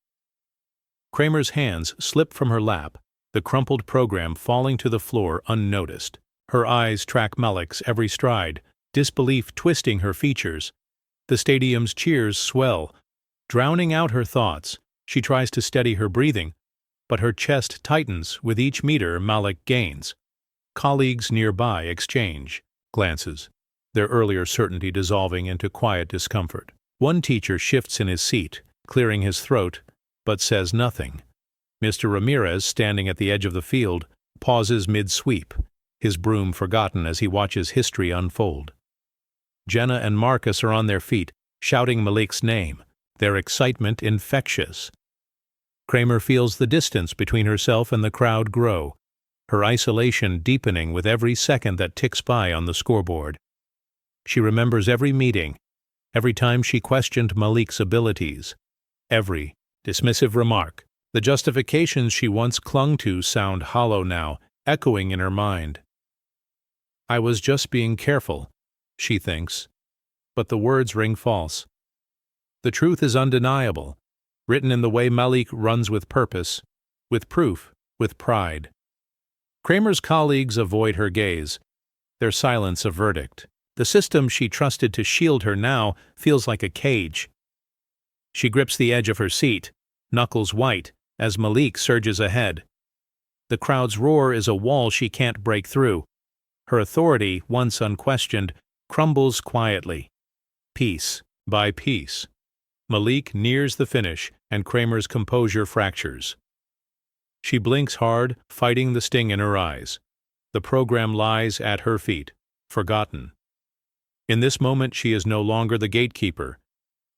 Speaker 1: Kramer's hands slip from her lap, the crumpled program falling to the floor unnoticed. Her eyes track Malik's every stride, disbelief twisting her features. The stadium's cheers swell, drowning out her thoughts. She tries to steady her breathing, but her chest tightens with each meter Malik gains. Colleagues nearby exchange glances, their earlier certainty dissolving into quiet discomfort. One teacher shifts in his seat, clearing his throat, but says nothing. Mr. Ramirez, standing at the edge of the field, pauses mid-sweep, his broom forgotten as he watches history unfold. Jenna and Marcus are on their feet, shouting Malik's name, their excitement infectious. Kramer feels the distance between herself and the crowd grow, her isolation deepening with every second that ticks by on the scoreboard. She remembers every meeting, every time she questioned Malik's abilities, every dismissive remark. The justifications she once clung to sound hollow now, echoing in her mind. "I was just being careful," she thinks, but the words ring false. The truth is undeniable, written in the way Malik runs with purpose, with proof, with pride. Kramer's colleagues avoid her gaze, their silence a verdict. The system she trusted to shield her now feels like a cage. She grips the edge of her seat, knuckles white, as Malik surges ahead. The crowd's roar is a wall she can't break through. Her authority, once unquestioned, crumbles quietly, piece by piece. Malik nears the finish, and Kramer's composure fractures. She blinks hard, fighting the sting in her eyes. The program lies at her feet, forgotten. In this moment she is no longer the gatekeeper.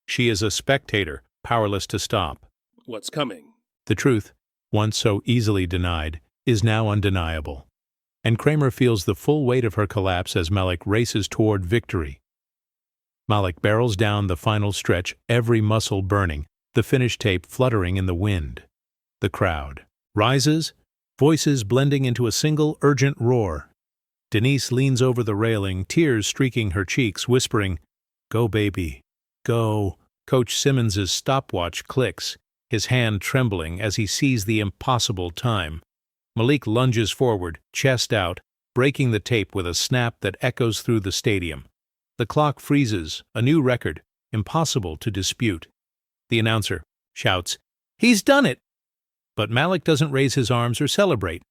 Speaker 1: She is a spectator, powerless to stop.
Speaker 2: What's coming?
Speaker 1: The truth, once so easily denied, is now undeniable. And Kramer feels the full weight of her collapse as Malik races toward victory. Malik barrels down the final stretch, every muscle burning, the finish tape fluttering in the wind. The crowd rises, voices blending into a single urgent roar. Denise leans over the railing, tears streaking her cheeks, whispering, "Go, baby, go." Coach Simmons's stopwatch clicks, his hand trembling as he sees the impossible time. Malik lunges forward, chest out, breaking the tape with a snap that echoes through the stadium. The clock freezes, a new record, impossible to dispute. The announcer shouts, "He's done it!" But Malik doesn't raise his arms or celebrate.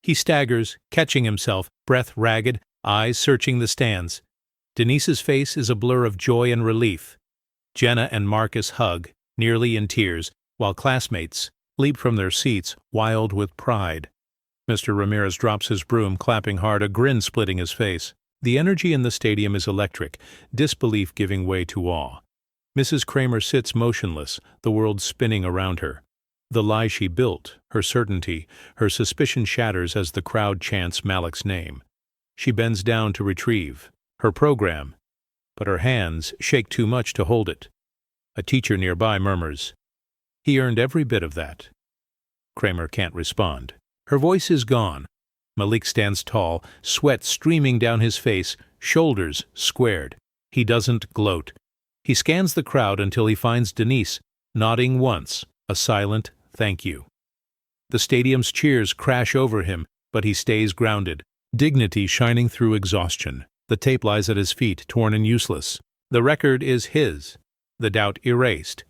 Speaker 1: He staggers, catching himself, breath ragged, eyes searching the stands. Denise's face is a blur of joy and relief. Jenna and Marcus hug, nearly in tears, while classmates leap from their seats, wild with pride. Mr. Ramirez drops his broom, clapping hard, a grin splitting his face. The energy in the stadium is electric, disbelief giving way to awe. Mrs. Kramer sits motionless, the world spinning around her. The lie she built, her certainty, her suspicion shatters as the crowd chants Malik's name. She bends down to retrieve her program, but her hands shake too much to hold it. A teacher nearby murmurs, "He earned every bit of that." Kramer can't respond. Her voice is gone. Malik stands tall, sweat streaming down his face, shoulders squared. He doesn't gloat. He scans the crowd until he finds Denise, nodding once, a silent thank you. The stadium's cheers crash over him, but he stays grounded, dignity shining through exhaustion. The tape lies at his feet, torn and useless. The record is his, the doubt erased.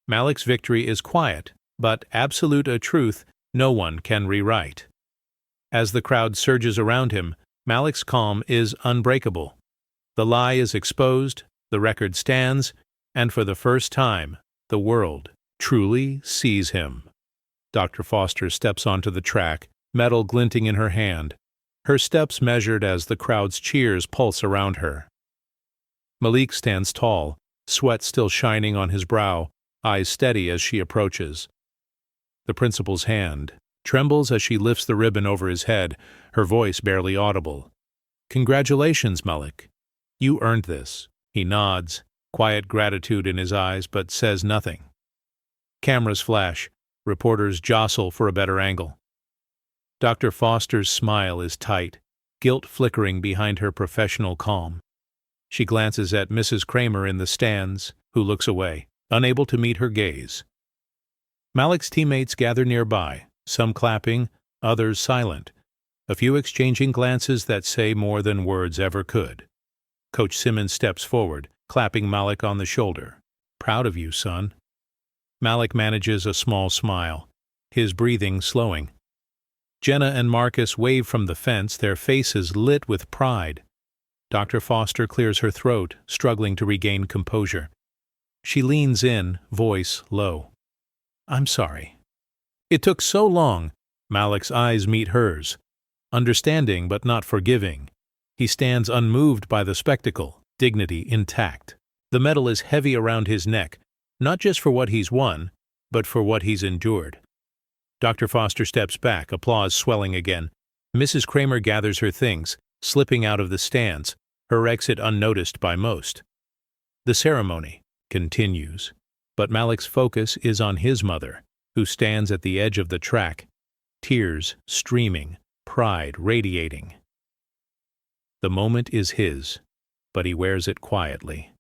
Speaker 1: Malik's victory is quiet, but absolute a truth no one can rewrite. As the crowd surges around him, Malik's calm is unbreakable. The lie is exposed, the record stands, and for the first time, the world truly sees him. Dr. Foster steps onto the track, metal glinting in her hand, her steps measured as the crowd's cheers pulse around her. Malik stands tall, sweat still shining on his brow, eyes steady as she approaches. The principal's hand trembles as she lifts the ribbon over his head, her voice barely audible. "Congratulations, Malik. You earned this." He nods, quiet gratitude in his eyes, but says nothing. Cameras flash. Reporters jostle for a better angle. Dr. Foster's smile is tight, guilt flickering behind her professional calm. She glances at Mrs. Kramer in the stands, who looks away, unable to meet her gaze. Malik's teammates gather nearby, some clapping, others silent, a few exchanging glances that say more than words ever could. Coach Simmons steps forward, clapping Malik on the shoulder. "Proud of you, son." Malik manages a small smile, his breathing slowing. Jenna and Marcus wave from the fence, their faces lit with pride. Dr. Foster clears her throat, struggling to regain composure. She leans in, voice low. "I'm sorry. It took so long." Malik's eyes meet hers, understanding but not forgiving. He stands unmoved by the spectacle, dignity intact. The medal is heavy around his neck, not just for what he's won, but for what he's endured. Dr. Foster steps back, applause swelling again. Mrs. Kramer gathers her things, slipping out of the stands, her exit unnoticed by most. The ceremony continues, but Malik's focus is on his mother, who stands at the edge of the track, tears streaming, pride radiating. The moment is his, but he wears it quietly.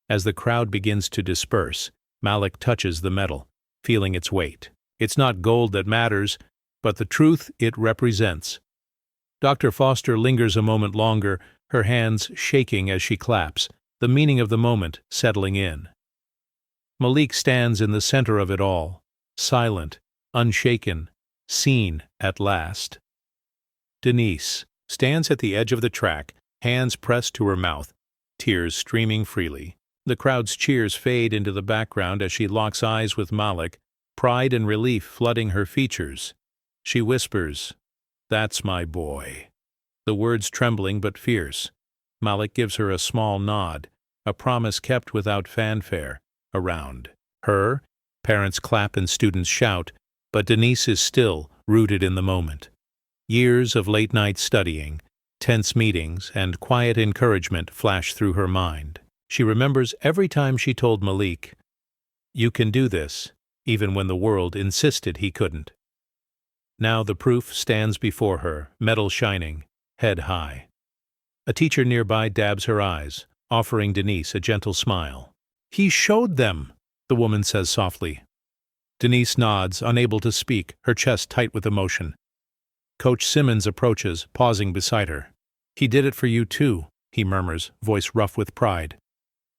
Speaker 1: As the crowd begins to disperse, Malik touches the medal, feeling its weight. It's not gold that matters, but the truth it represents. Dr. Foster lingers a moment longer, her hands shaking as she claps, the meaning of the moment settling in. Malik stands in the center of it all, silent, unshaken, seen at last. Denise stands at the edge of the track, hands pressed to her mouth, tears streaming freely. The crowd's cheers fade into the background as she locks eyes with Malik, pride and relief flooding her features. She whispers, "That's my boy." The words trembling but fierce. Malik gives her a small nod, a promise kept without fanfare. Around her, parents clap and students shout, but Denise is still rooted in the moment. Years of late-night studying, tense meetings, and quiet encouragement flash through her mind. She remembers every time she told Malik, "You can do this," even when the world insisted he couldn't. Now the proof stands before her, medal shining, head high. A teacher nearby dabs her eyes, offering Denise a gentle smile. "He showed them," the woman says softly. Denise nods, unable to speak, her chest tight with emotion. Coach Simmons approaches, pausing beside her. "He did it for you too," he murmurs, voice rough with pride.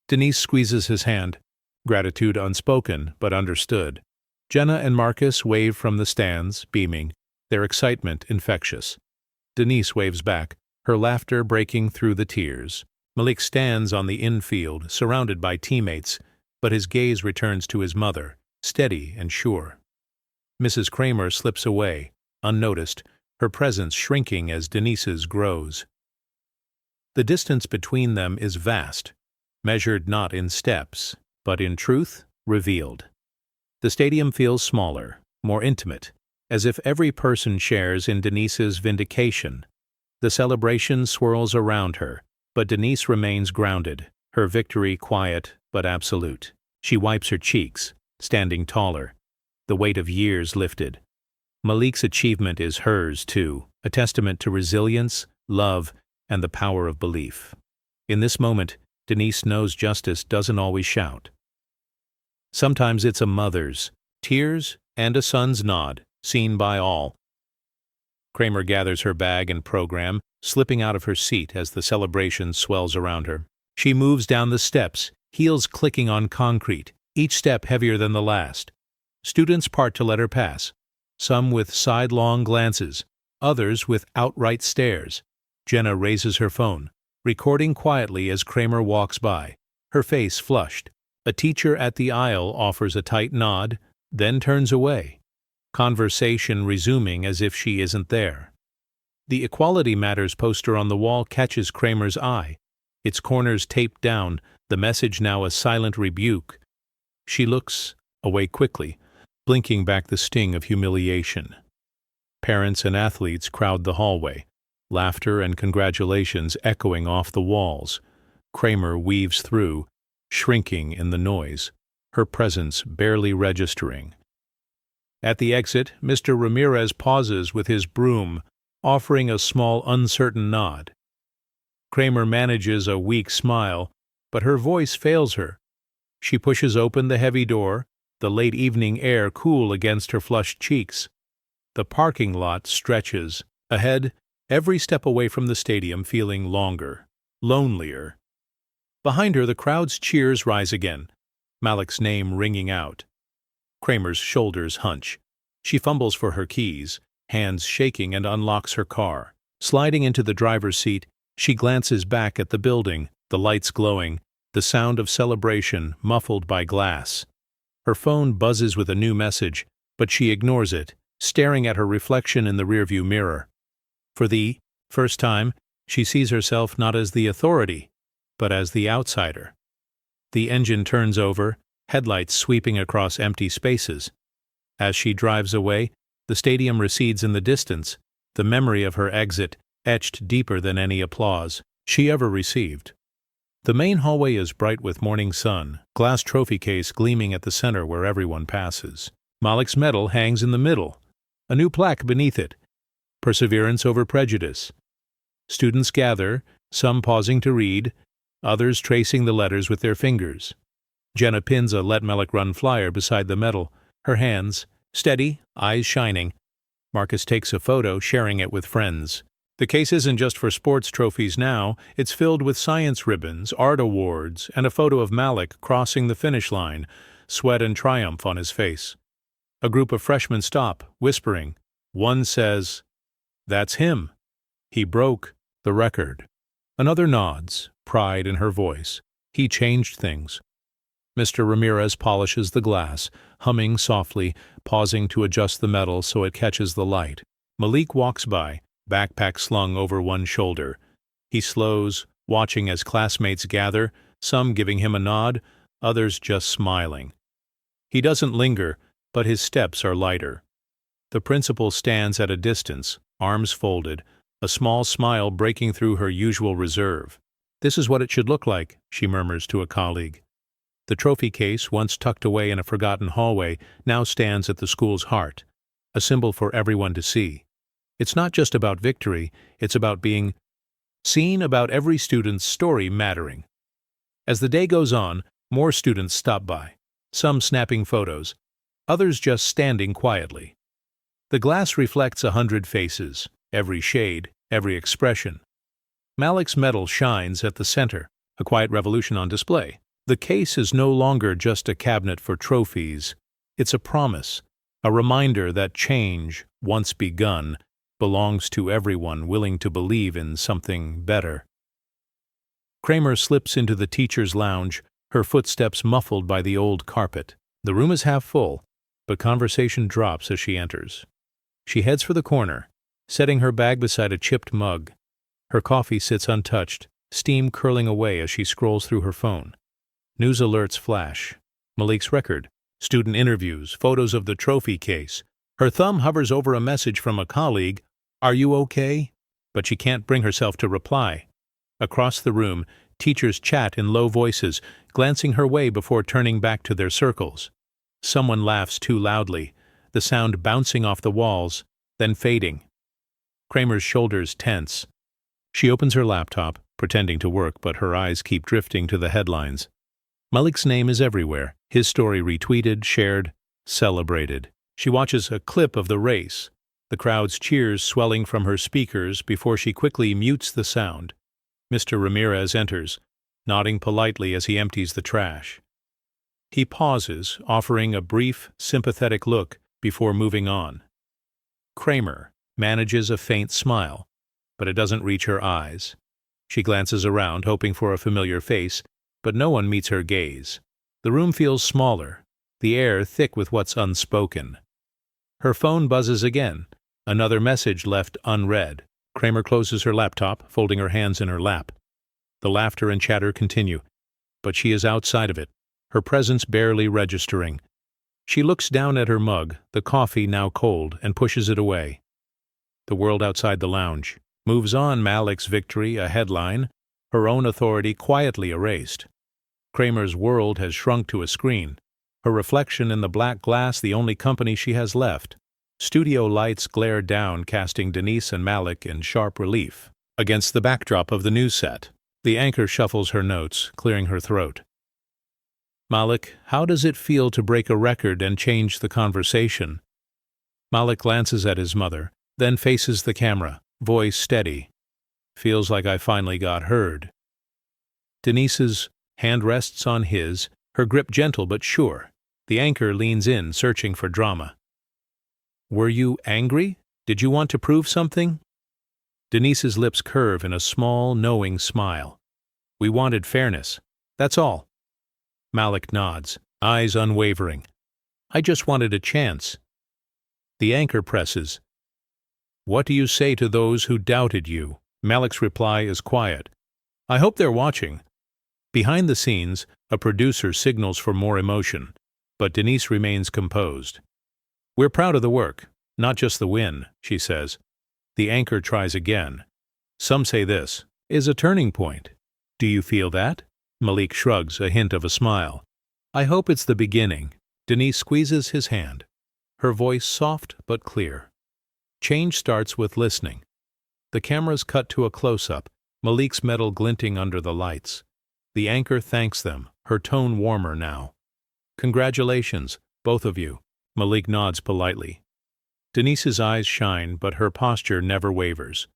Speaker 1: Denise squeezes his hand, gratitude unspoken but understood. Jenna and Marcus wave from the stands, beaming, their excitement infectious. Denise waves back, her laughter breaking through the tears. Malik stands on the infield, surrounded by teammates, but his gaze returns to his mother, steady and sure. Mrs. Kramer slips away, unnoticed, her presence shrinking as Denise's grows. The distance between them is vast, measured not in steps, but in truth revealed. The stadium feels smaller, more intimate, as if every person shares in Denise's vindication. The celebration swirls around her, But Denise remains grounded, her victory quiet but absolute. She wipes her cheeks, standing taller, the weight of years lifted. Malik's achievement is hers, too, a testament to resilience, love, and the power of belief. In this moment, Denise knows justice doesn't always shout. Sometimes it's a mother's tears and a son's nod, seen by all. Kramer gathers her bag and program, slipping out of her seat as the celebration swells around her. She moves down the steps, heels clicking on concrete, each step heavier than the last. Students part to let her pass, some with sidelong glances, others with outright stares. Jenna raises her phone, recording quietly as Kramer walks by, her face flushed. A teacher at the aisle offers a tight nod, then turns away, conversation resuming as if she isn't there. The Equality Matters poster on the wall catches Kramer's eye, its corners taped down, the message now a silent rebuke. She looks away quickly, blinking back the sting of humiliation. Parents and athletes crowd the hallway, laughter and congratulations echoing off the walls. Kramer weaves through, shrinking in the noise, her presence barely registering. At the exit, Mr. Ramirez pauses with his broom, offering a small, uncertain nod. Kramer manages a weak smile, but her voice fails her. She pushes open the heavy door, the late evening air cool against her flushed cheeks. The parking lot stretches. Ahead, every step away from the stadium feeling longer, lonelier. Behind her, the crowd's cheers rise again, Malik's name ringing out. Kramer's shoulders hunch. She fumbles for her keys, hands shaking, and unlocks her car. Sliding into the driver's seat, she glances back at the building, the lights glowing, the sound of celebration muffled by glass. Her phone buzzes with a new message, but she ignores it, staring at her reflection in the rearview mirror. For the first time, she sees herself not as the authority, but as the outsider. The engine turns over, headlights sweeping across empty spaces. As she drives away, the stadium recedes in the distance, the memory of her exit etched deeper than any applause she ever received. The main hallway is bright with morning sun, glass trophy case gleaming at the center where everyone passes. Malik's medal hangs in the middle, a new plaque beneath it. Perseverance over prejudice. Students gather, some pausing to read, others tracing the letters with their fingers. Jenna pins a Let Malik Run flyer beside the medal, her hands steady, eyes shining. Marcus takes a photo, sharing it with friends. The case isn't just for sports trophies now, it's filled with science ribbons, art awards, and a photo of Malik crossing the finish line, sweat and triumph on his face. A group of freshmen stop, whispering. One says, "That's him. He broke the record." Another nods, pride in her voice. He changed things. Mr. Ramirez polishes the glass, humming softly, pausing to adjust the medal so it catches the light. Malik walks by, backpack slung over one shoulder. He slows, watching as classmates gather, some giving him a nod, others just smiling. He doesn't linger, but his steps are lighter. The principal stands at a distance, arms folded, a small smile breaking through her usual reserve. "This is what it should look like," she murmurs to a colleague. The trophy case, once tucked away in a forgotten hallway, now stands at the school's heart, a symbol for everyone to see. It's not just about victory, it's about being seen, about every student's story mattering. As the day goes on, more students stop by, some snapping photos, others just standing quietly. The glass reflects 100 faces, every shade, every expression. Malik's medal shines at the center, a quiet revolution on display. The case is no longer just a cabinet for trophies. It's a promise, a reminder that change, once begun, belongs to everyone willing to believe in something better. Kramer slips into the teacher's lounge, her footsteps muffled by the old carpet. The room is half full, but conversation drops as she enters. She heads for the corner, setting her bag beside a chipped mug. Her coffee sits untouched, steam curling away as she scrolls through her phone. News alerts flash. Malik's record, student interviews, photos of the trophy case. Her thumb hovers over a message from a colleague, "Are you okay?" But she can't bring herself to reply. Across the room, teachers chat in low voices, glancing her way before turning back to their circles. Someone laughs too loudly, the sound bouncing off the walls, then fading. Kramer's shoulders tense. She opens her laptop, pretending to work, but her eyes keep drifting to the headlines. Malik's name is everywhere, his story retweeted, shared, celebrated. She watches a clip of the race, the crowd's cheers swelling from her speakers before she quickly mutes the sound. Mr. Ramirez enters, nodding politely as he empties the trash. He pauses, offering a brief, sympathetic look before moving on. Kramer manages a faint smile, but it doesn't reach her eyes. She glances around, hoping for a familiar face, but no one meets her gaze. The room feels smaller, the air thick with what's unspoken. Her phone buzzes again, another message left unread. Kramer closes her laptop, folding her hands in her lap. The laughter and chatter continue, but she is outside of it, her presence barely registering. She looks down at her mug, the coffee now cold, and pushes it away. The world outside the lounge moves on. Malik's victory, a headline, her own authority quietly erased. Kramer's world has shrunk to a screen, her reflection in the black glass the only company she has left. Studio lights glare down, casting Denise and Malik in sharp relief against the backdrop of the news set. The anchor shuffles her notes, clearing her throat. Malik, how does it feel to break a record and change the conversation? Malik glances at his mother, then faces the camera, voice steady. Feels like I finally got heard. Denise's hand rests on his, her grip gentle but sure. The anchor leans in, searching for drama. Were you angry? Did you want to prove something? Denise's lips curve in a small, knowing smile. We wanted fairness. That's all. Malik nods, eyes unwavering. I just wanted a chance. The anchor presses. What do you say to those who doubted you? Malik's reply is quiet. I hope they're watching. Behind the scenes, a producer signals for more emotion, but Denise remains composed. We're proud of the work, not just the win, she says. The anchor tries again. Some say this is a turning point. Do you feel that? Malik shrugs, a hint of a smile. I hope it's the beginning. Denise squeezes his hand, her voice soft but clear. Change starts with listening. The cameras cut to a close-up, Malik's metal glinting under the lights. The anchor thanks them, her tone warmer now. Congratulations, both of you. Malik nods politely. Denise's eyes shine, but her posture never wavers.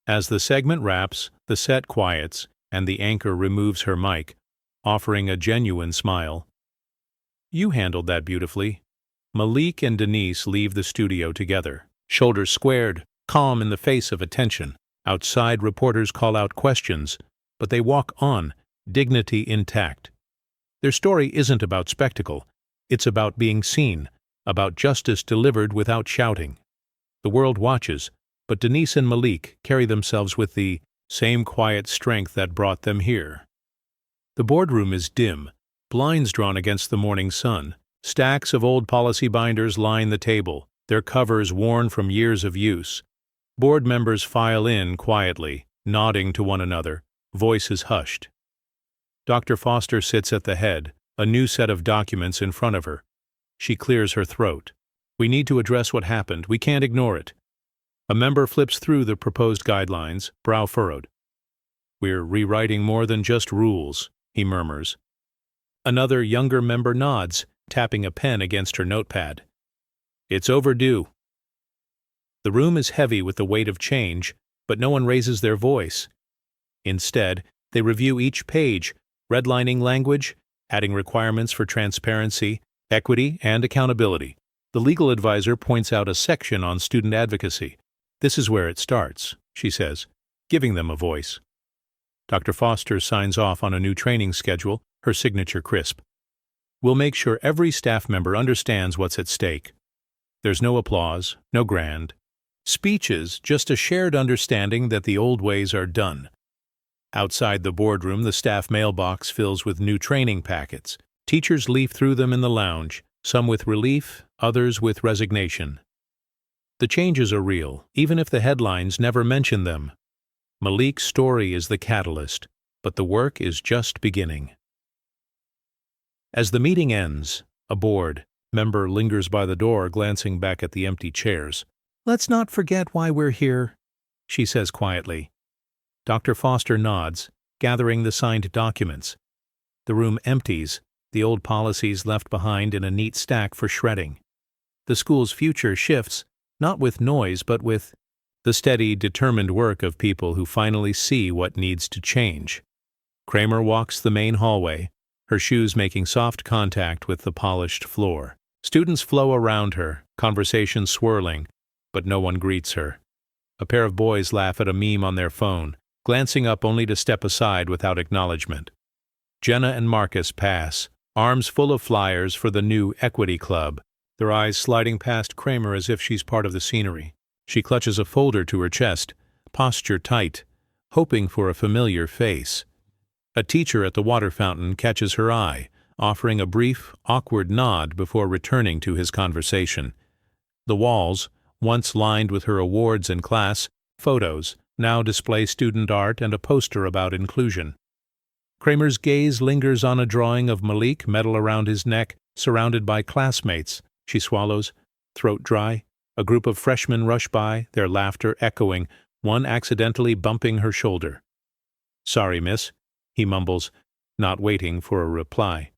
Speaker 1: As the segment wraps, the set quiets, and the anchor removes her mic, offering a genuine smile. You handled that beautifully. Malik and Denise leave the studio together, shoulders squared, calm in the face of attention. Outside, reporters call out questions, but they walk on, dignity intact. Their story isn't about spectacle. It's about being seen, about justice delivered without shouting. The world watches, but Denise and Malik carry themselves with the same quiet strength that brought them here. The boardroom is dim, blinds drawn against the morning sun. Stacks of old policy binders line the table, their covers worn from years of use. Board members file in quietly, nodding to one another, voices hushed. Dr. Foster sits at the head, a new set of documents in front of her. She clears her throat. We need to address what happened. We can't ignore it. A member flips through the proposed guidelines, brow furrowed. We're rewriting more than just rules, he murmurs. Another younger member nods, tapping a pen against her notepad. It's overdue. The room is heavy with the weight of change, but no one raises their voice. Instead, they review each page, redlining language, adding requirements for transparency, equity, and accountability. The legal advisor points out a section on student advocacy. This is where it starts, she says, giving them a voice. Dr. Foster signs off on a new training schedule, her signature crisp. We'll make sure every staff member understands what's at stake. There's no applause, no grand speeches, just a shared understanding that the old ways are done. Outside the boardroom, the staff mailbox fills with new training packets. Teachers leaf through them in the lounge, some with relief, others with resignation. The changes are real, even if the headlines never mention them. Malik's story is the catalyst, but the work is just beginning. As the meeting ends, a board member lingers by the door, glancing back at the empty chairs. "Let's not forget why we're here," she says quietly. Dr. Foster nods, gathering the signed documents. The room empties, the old policies left behind in a neat stack for shredding. The school's future shifts, not with noise but with the steady, determined work of people who finally see what needs to change. Kramer walks the main hallway, her shoes making soft contact with the polished floor. Students flow around her, conversation swirling, but no one greets her. A pair of boys laugh at a meme on their phone, glancing up only to step aside without acknowledgement. Jenna and Marcus pass, arms full of flyers for the new Equity Club, their eyes sliding past Kramer as if she's part of the scenery. She clutches a folder to her chest, posture tight, hoping for a familiar face. A teacher at the water fountain catches her eye, offering a brief, awkward nod before returning to his conversation. The walls, once lined with her awards and class photos, now display student art and a poster about inclusion. Kramer's gaze lingers on a drawing of Malik, medal around his neck, surrounded by classmates. She swallows, throat dry. A group of freshmen rush by, their laughter echoing, one accidentally bumping her shoulder. "Sorry, miss," he mumbles, not waiting for a reply.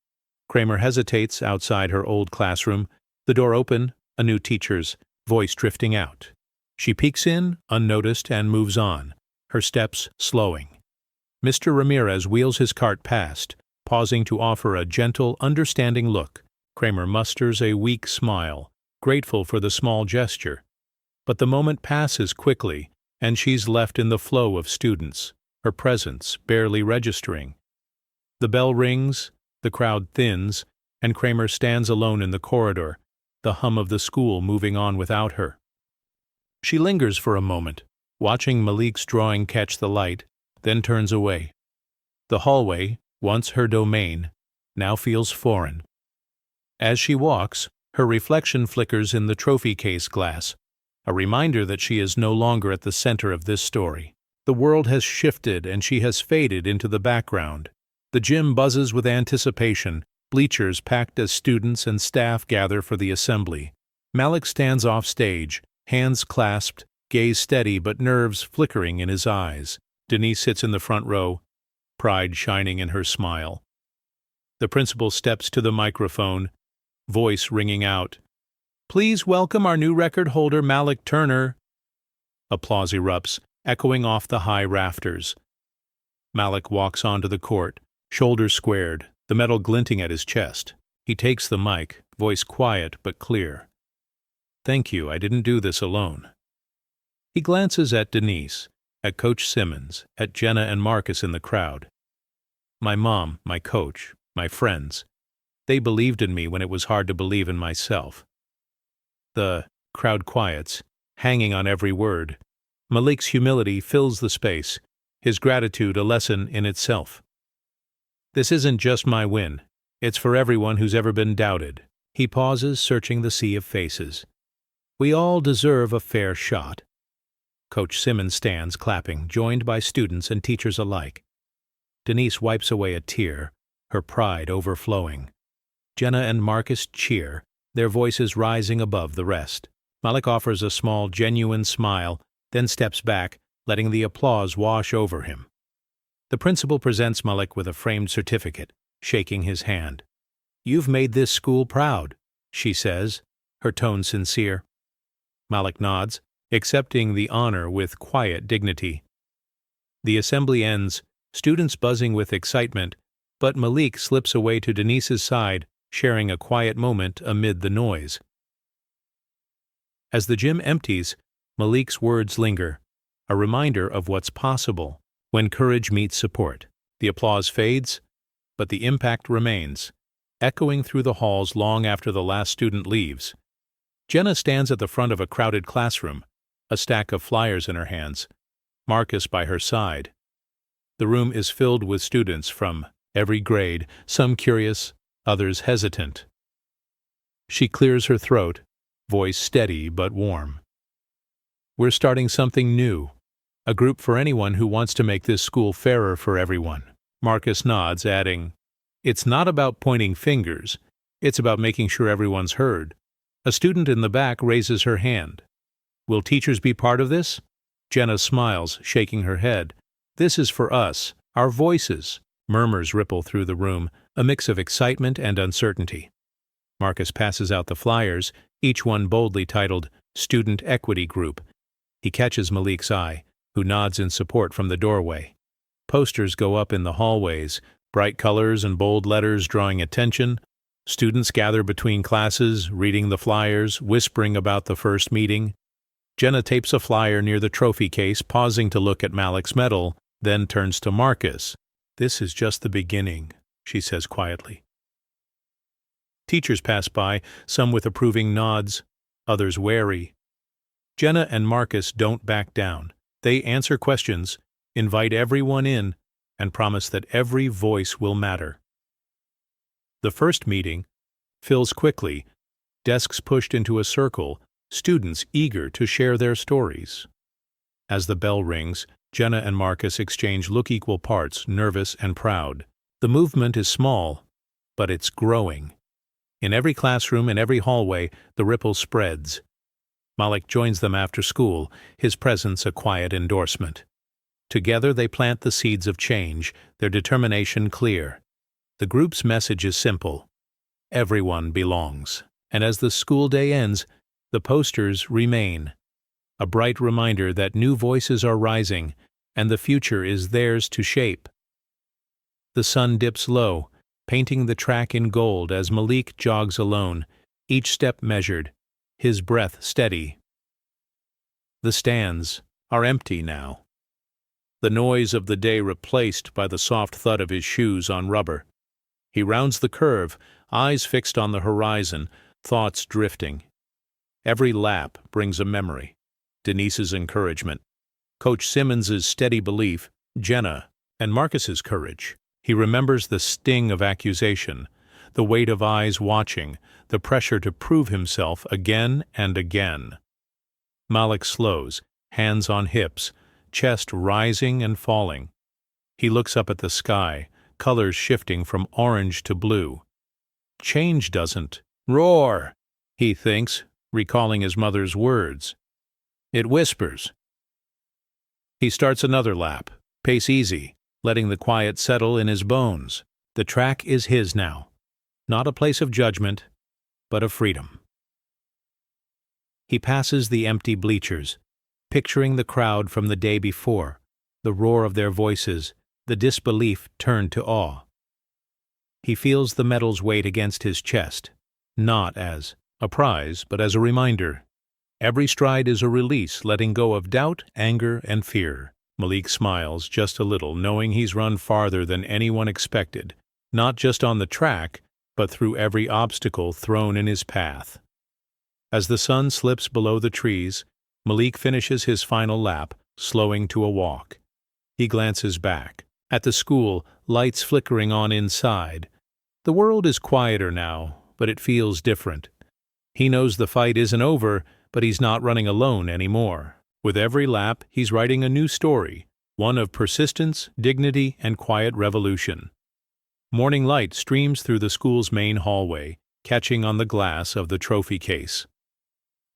Speaker 1: Kramer hesitates outside her old classroom, the door open, a new teacher's voice drifting out. She peeks in, unnoticed, and moves on, her steps slowing. Mr. Ramirez wheels his cart past, pausing to offer a gentle, understanding look. Kramer musters a weak smile, grateful for the small gesture. But the moment passes quickly, and she's left in the flow of students, her presence barely registering. The bell rings, the crowd thins, and Kramer stands alone in the corridor, the hum of the school moving on without her. She lingers for a moment, watching Malik's drawing catch the light, then turns away. The hallway, once her domain, now feels foreign. As she walks, her reflection flickers in the trophy case glass, a reminder that she is no longer at the center of this story. The world has shifted and she has faded into the background. The gym buzzes with anticipation, bleachers packed as students and staff gather for the assembly. Malik stands off stage, hands clasped, gaze steady but nerves flickering in his eyes. Denise sits in the front row, pride shining in her smile. The principal steps to the microphone, voice ringing out, "Please welcome our new record holder, Malik Turner." Applause erupts, echoing off the high rafters. Malik walks onto the court, shoulders squared, the medal glinting at his chest. He takes the mic, voice quiet but clear. "Thank you, I didn't do this alone." He glances at Denise, at Coach Simmons, at Jenna and Marcus in the crowd. "My mom, my coach, my friends. They believed in me when it was hard to believe in myself." The crowd quiets, hanging on every word. Malik's humility fills the space, his gratitude a lesson in itself. "This isn't just my win. It's for everyone who's ever been doubted." He pauses, searching the sea of faces. "We all deserve a fair shot." Coach Simmons stands, clapping, joined by students and teachers alike. Denise wipes away a tear, her pride overflowing. Jenna and Marcus cheer, their voices rising above the rest. Malik offers a small, genuine smile, then steps back, letting the applause wash over him. The principal presents Malik with a framed certificate, shaking his hand. "You've made this school proud," she says, her tone sincere. Malik nods, accepting the honor with quiet dignity. The assembly ends, students buzzing with excitement, but Malik slips away to Denise's side, sharing a quiet moment amid the noise. As the gym empties, Malik's words linger, a reminder of what's possible when courage meets support. The applause fades, but the impact remains, echoing through the halls long after the last student leaves. Jenna stands at the front of a crowded classroom, a stack of flyers in her hands, Marcus by her side. The room is filled with students from every grade, some curious, others hesitant. She clears her throat, voice steady but warm. "We're starting something new. A group for anyone who wants to make this school fairer for everyone. Marcus nods, adding, "It's not about pointing fingers. It's about making sure everyone's heard." A student in the back raises her hand. "Will teachers be part of this?" Jenna smiles, shaking her head. "This is for us, our voices." Murmurs ripple through the room, a mix of excitement and uncertainty. Marcus passes out the flyers, each one boldly titled Student Equity Group. He catches Malik's eye, who nods in support from the doorway. Posters go up in the hallways, bright colors and bold letters drawing attention. Students gather between classes, reading the flyers, whispering about the first meeting. Jenna tapes a flyer near the trophy case, pausing to look at Malik's medal, then turns to Marcus. "This is just the beginning," she says quietly. Teachers pass by, some with approving nods, others wary. Jenna and Marcus don't back down. They answer questions, invite everyone in, and promise that every voice will matter. The first meeting fills quickly, desks pushed into a circle, students eager to share their stories. As the bell rings, Jenna and Marcus exchange look equal parts, nervous and proud. The movement is small, but it's growing. In every classroom and every hallway, the ripple spreads. Malik joins them after school, his presence a quiet endorsement. Together they plant the seeds of change, their determination clear. The group's message is simple: everyone belongs. And as the school day ends, the posters remain. A bright reminder that new voices are rising, and the future is theirs to shape. The sun dips low, painting the track in gold as Malik jogs alone, each step measured, his breath steady. The stands are empty now. The noise of the day replaced by the soft thud of his shoes on rubber. He rounds the curve, eyes fixed on the horizon, thoughts drifting. Every lap brings a memory. Denise's encouragement, Coach Simmons's steady belief, Jenna, and Marcus's courage. He remembers the sting of accusation, the weight of eyes watching, the pressure to prove himself again and again. Malik slows, hands on hips, chest rising and falling. He looks up at the sky, colors shifting from orange to blue. Change doesn't roar, he thinks, recalling his mother's words. It whispers. He starts another lap, pace easy, letting the quiet settle in his bones. The track is his now. Not a place of judgment, but of freedom. He passes the empty bleachers, picturing the crowd from the day before, the roar of their voices, the disbelief turned to awe. He feels the medal's weight against his chest, not as a prize, but as a reminder. Every stride is a release, letting go of doubt, anger, and fear. Malik smiles just a little, knowing he's run farther than anyone expected, not just on the track, but through every obstacle thrown in his path. As the sun slips below the trees, Malik finishes his final lap, slowing to a walk. He glances back. At the school, lights flickering on inside. The world is quieter now, but it feels different. He knows the fight isn't over, but he's not running alone anymore. With every lap, he's writing a new story, one of persistence, dignity, and quiet revolution. Morning light streams through the school's main hallway, catching on the glass of the trophy case.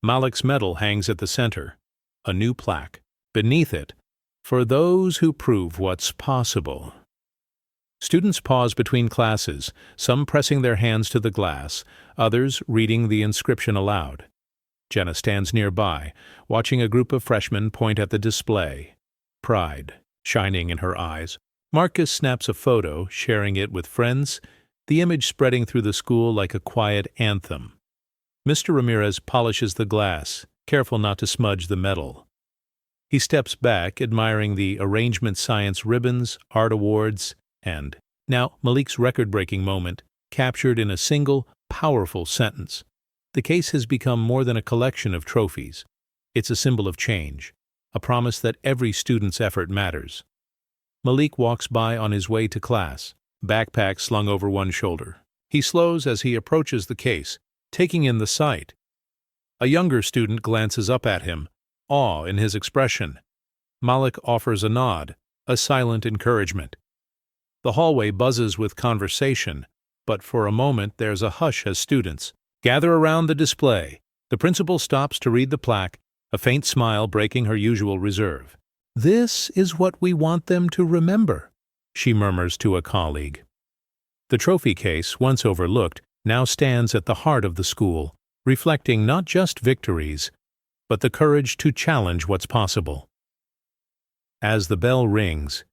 Speaker 1: Malik's medal hangs at the center, a new plaque. Beneath it, "For those who prove what's possible." Students pause between classes, some pressing their hands to the glass, others reading the inscription aloud. Jenna stands nearby, watching a group of freshmen point at the display, pride shining in her eyes. Marcus snaps a photo, sharing it with friends, the image spreading through the school like a quiet anthem. Mr. Ramirez polishes the glass, careful not to smudge the medal. He steps back, admiring the arrangement science ribbons, art awards, and, now, Malik's record-breaking moment, captured in a single, powerful sentence. The case has become more than a collection of trophies. It's a symbol of change, a promise that every student's effort matters. Malik walks by on his way to class, backpack slung over one shoulder. He slows as he approaches the case, taking in the sight. A younger student glances up at him, awe in his expression. Malik offers a nod, a silent encouragement. The hallway buzzes with conversation, but for a moment there's a hush as students gather around the display. The principal stops to read the plaque, a faint smile breaking her usual reserve. "This is what we want them to remember," she murmurs to a colleague. The trophy case, once overlooked, now stands at the heart of the school, reflecting not just victories, but the courage to challenge what's possible. As the bell rings,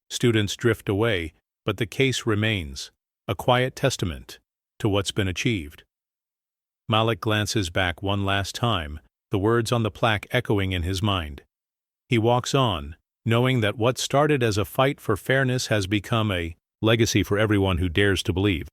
Speaker 1: students drift away, but the case remains, a quiet testament to what's been achieved. Malik glances back one last time, the words on the plaque echoing in his mind. He walks on, knowing that what started as a fight for fairness has become a legacy for everyone who dares to believe.